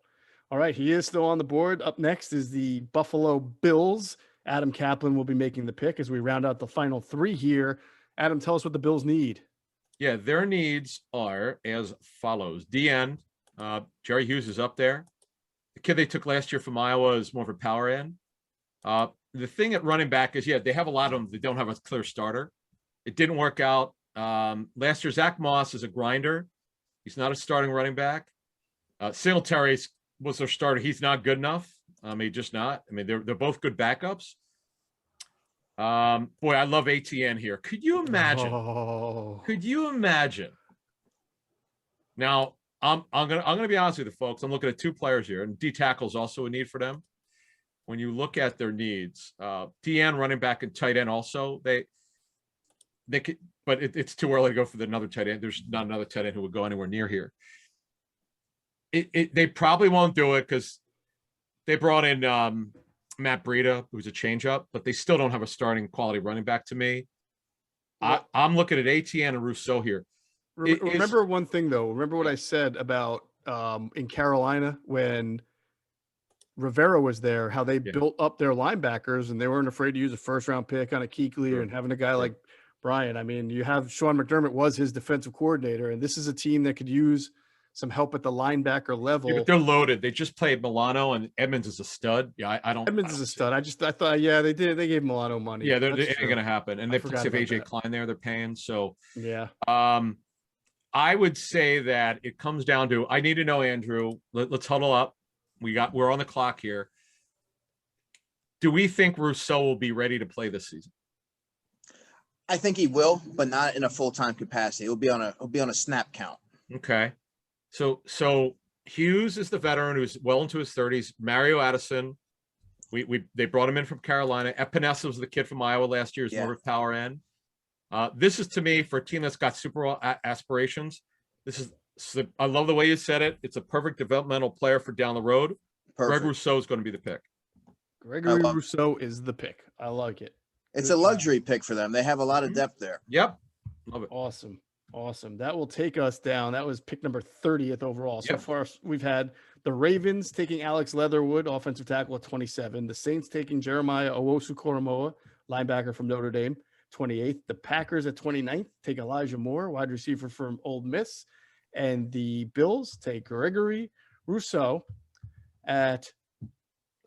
All right, he is still on the board. Up next is the Buffalo Bills. Adam Kaplan will be making the pick as we round out the final three here. Adam, tell us what the Bills need. Yeah, their needs are as follows. DN, Jerry Hughes is up there. The kid they took last year from Iowa is more of a power end. The thing at running back is, they have a lot of them. They don't have a clear starter. It didn't work out. Last year, Zach Moss is a grinder. He's not a starting running back. Singletary was their starter. He's not good enough. Just not. They're both good backups. Boy, I love ATN here. Could you imagine? Oh. Could you imagine? Now, I'm gonna be honest with you, folks. I'm looking at two players here, and D tackle is also a need for them. When you look at their needs, DN, running back, and tight end also, they could, but it's too early to go for another tight end. There's not another tight end who would go anywhere near here. They probably won't do it because they brought in Matt Breida, who's a changeup, but they still don't have a starting quality running back to me. I'm looking at ATN and Rousseau here. Remember one thing, though. Remember what I said about in Carolina when Rivera was there, how they built up their linebackers and they weren't afraid to use a first-round pick on a Kuechly and having a guy like Brian. You have Sean McDermott was his defensive coordinator, and this is a team that could use some help at the linebacker level. But they're loaded. They just played Milano, and Edmonds is a stud. Edmonds is a stud. I thought, they did. They gave Milano money. Yeah, they're ain't going to happen. And they have AJ Klein there. They're paying. So, I would say that it comes down to, I need to know, Andrew, let's huddle up. We're on the clock here. Do we think Rousseau will be ready to play this season? I think he will, but not in a full-time capacity. He'll be on a snap count. Okay. So Hughes is the veteran who's well into his 30s. Mario Addison, they brought him in from Carolina. Epinesa was the kid from Iowa last year. He's more of power end. This is, to me, for a team that's got Super Bowl aspirations, I love the way you said it. It's a perfect developmental player for down the road. Perfect. Greg Rousseau is going to be the pick. Gregory Rousseau is the pick. I like it. It's a luxury pick for them. They have a lot of depth there. Yep. Love it. Awesome. That will take us down. That was pick number 30th overall. So far, we've had the Ravens taking Alex Leatherwood, offensive tackle at 27. The Saints taking Jeremiah Owusu-Koramoah, linebacker from Notre Dame, 28th. The Packers at 29th take Elijah Moore, wide receiver from Ole Miss. And the Bills take Gregory Rousseau at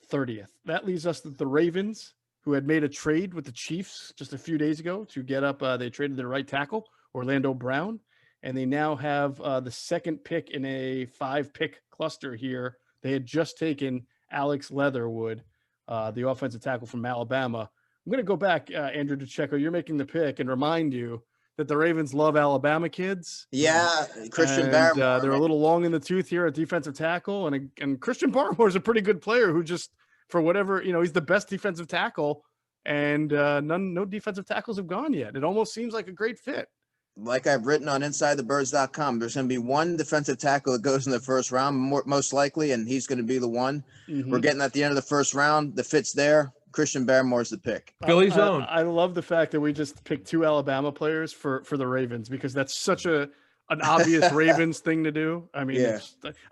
30th. That leaves us with the Ravens, who had made a trade with the Chiefs just a few days ago to get up. They traded their right tackle, Orlando Brown, and they now have the second pick in a 5-pick cluster here. They had just taken Alex Leatherwood, the offensive tackle from Alabama. I'm going to go back, Andrew DiCecco. You're making the pick, and remind you that the Ravens love Alabama kids. Yeah, Christian Barmore. They're a little long in the tooth here at defensive tackle, and Christian Barmore is a pretty good player who just, for whatever, he's the best defensive tackle, and no defensive tackles have gone yet. It almost seems like a great fit. Like I've written on InsideTheBirds.com, there's going to be one defensive tackle that goes in the first round, most likely, and he's going to be the one. Mm-hmm. We're getting at the end of the first round. The fit's there. Christian Barmore's the pick. Billy's own. I love the fact that we just picked two Alabama players for the Ravens, because that's such an obvious Ravens thing to do.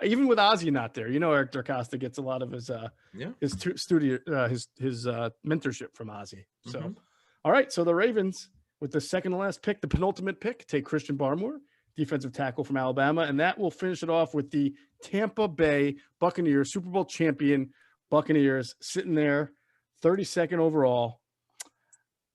Even with Ozzie not there, Eric DeCosta gets a lot of his mentorship from Ozzie. So, all right. So the Ravens, with the second to last pick, the penultimate pick, take Christian Barmore, defensive tackle from Alabama. And that will finish it off with the Tampa Bay Buccaneers, Super Bowl champion Buccaneers, sitting there, 32nd overall.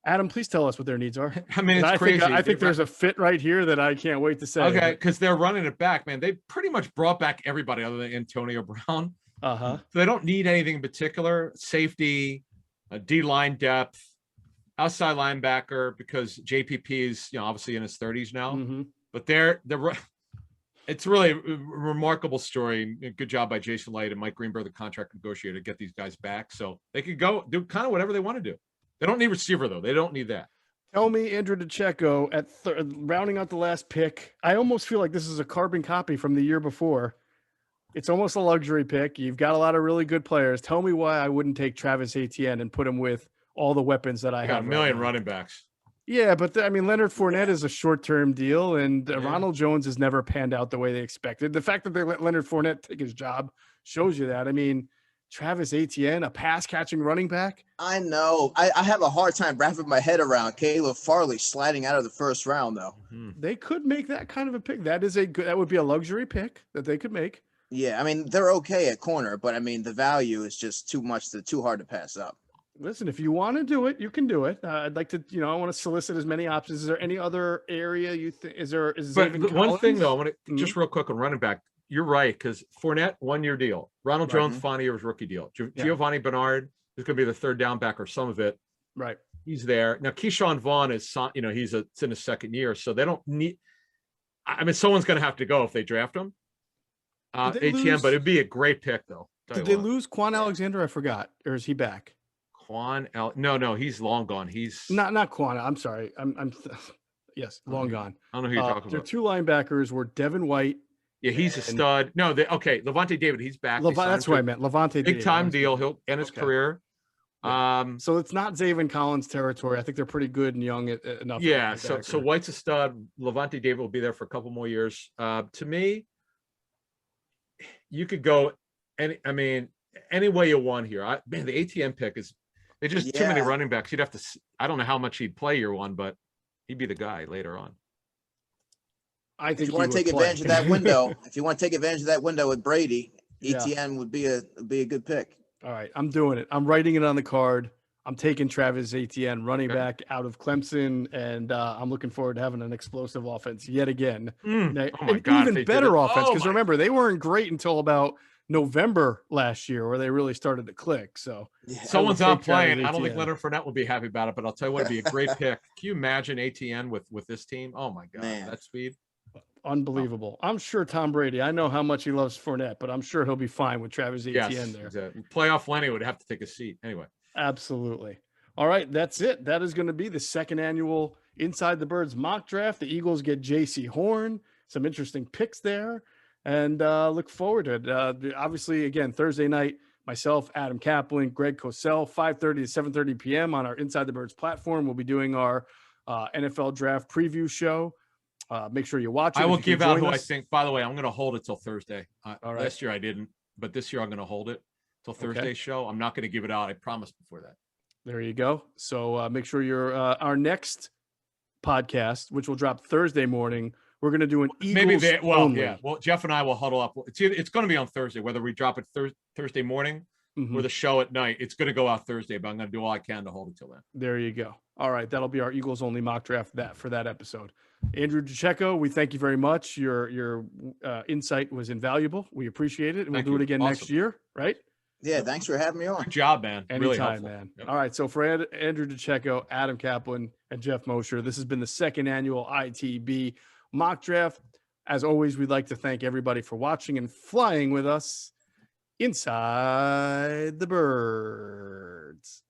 Adam, please tell us what their needs are. It's crazy. I think there's a fit right here that I can't wait to say. Okay, because they're running it back, man. They pretty much brought back everybody other than Antonio Brown. So they don't need anything in particular. Safety, D-line depth, outside linebacker, because JPP is obviously in his 30s now. But It's really a remarkable story. Good job by Jason Light and Mike Greenberg, the contract negotiator, to get these guys back. So they could go do kind of whatever they want to do. They don't need receiver, though. They don't need that. Tell me, Andrew DiCecco, at rounding out the last pick, I almost feel like this is a carbon copy from the year before. It's almost a luxury pick. You've got a lot of really good players. Tell me why I wouldn't take Travis Etienne and put him with all the weapons that I got have. a million running backs. Yeah, but I mean, Leonard Fournette is a short-term deal, and Ronald Jones has never panned out the way they expected. The fact that they let Leonard Fournette take his job shows you that. I mean, Travis Etienne, a pass-catching running back. I know. I have a hard time wrapping my head around Caleb Farley sliding out of the first round, though. They could make that kind of a pick. That would be a luxury pick that they could make. Yeah, I mean, they're okay at corner, but I mean, the value is just too hard to pass up. Listen, if you want to do it, you can do it. I'd like to, I want to solicit as many options. Is there any other area you think? But one thing though, I want to just real quick on running back. You're right, because Fournette 1-year deal, Ronald Jones final year's rookie deal. Giovanni Bernard is going to be the third down back or some of it. Right, he's there now. Keyshawn Vaughn is, it's in his second year, so they don't need. I mean, someone's going to have to go if they draft him. ATM, but it'd be a great pick though. Did they lose Quan Alexander? I forgot, or is he back? No, he's long gone. He's not Quan. I'm sorry. Yes, long gone. I don't know who you're talking about. Their two linebackers were Devin White. Yeah, he's a stud. No, Levante David, he's back. That's what I meant. Levante big time deal. He'll end his career. So it's not Zaven Collins territory. I think they're pretty good and young enough. Yeah. So White's a stud. Levante David will be there for a couple more years. To me, you could go any way you want here. The ATM pick is. There's just too many running backs. You'd have to. I don't know how much he'd play year one, but he'd be the guy later on. I think if you want to take advantage of that window, with Brady, Etienne would be a good pick. All right, I'm doing it. I'm writing it on the card. I'm taking Travis Etienne, running back out of Clemson, and I'm looking forward to having an explosive offense yet again. Oh my God, even better offense, because remember, they weren't great until about November last year where they really started to click. So someone's not playing. I don't think Leonard Fournette would be happy about it, but I'll tell you what, it'd be a great pick. Can you imagine ATN with this team? Oh my God, that speed. Unbelievable. I'm sure Tom Brady, I know how much he loves Fournette, but I'm sure he'll be fine with Travis Etienne there. Exactly. Playoff Lenny would have to take a seat anyway. Absolutely. All right, that's it. That is going to be the second annual Inside the Birds mock draft. The Eagles get Jaycee Horn, some interesting picks there. And look forward to it. Obviously, again, Thursday night, myself, Adam Kaplan, Greg Cosell, 5:30 to 7:30 p.m. on our Inside the Birds platform. We'll be doing our NFL draft preview show. Make sure you watch it. I will give out who I think. By the way, I'm going to hold it till Thursday. All right. Last year I didn't, but this year I'm going to hold it till Thursday's show. I'm not going to give it out. I promised before that. There you go. So make sure you're our next podcast, which will drop Thursday morning. We're going to do an Eagles only. Yeah. Well, Geoff and I will huddle up. It's going to be on Thursday, whether we drop it Thursday morning or the show at night. It's going to go out Thursday, but I'm going to do all I can to hold it till then. There you go. All right. That'll be our Eagles only mock draft for that episode. Andrew DiCecco, we thank you very much. Your insight was invaluable. We appreciate it. And we'll do it again next year, right? Yeah. Thanks for having me on. Good job, man. Anytime, really helpful, man. Yep. All right. So for Andrew DiCecco, Adam Kaplan, and Geoff Mosher, this has been the second annual ITB mock draft. As always, we'd like to thank everybody for watching and flying with us inside the birds.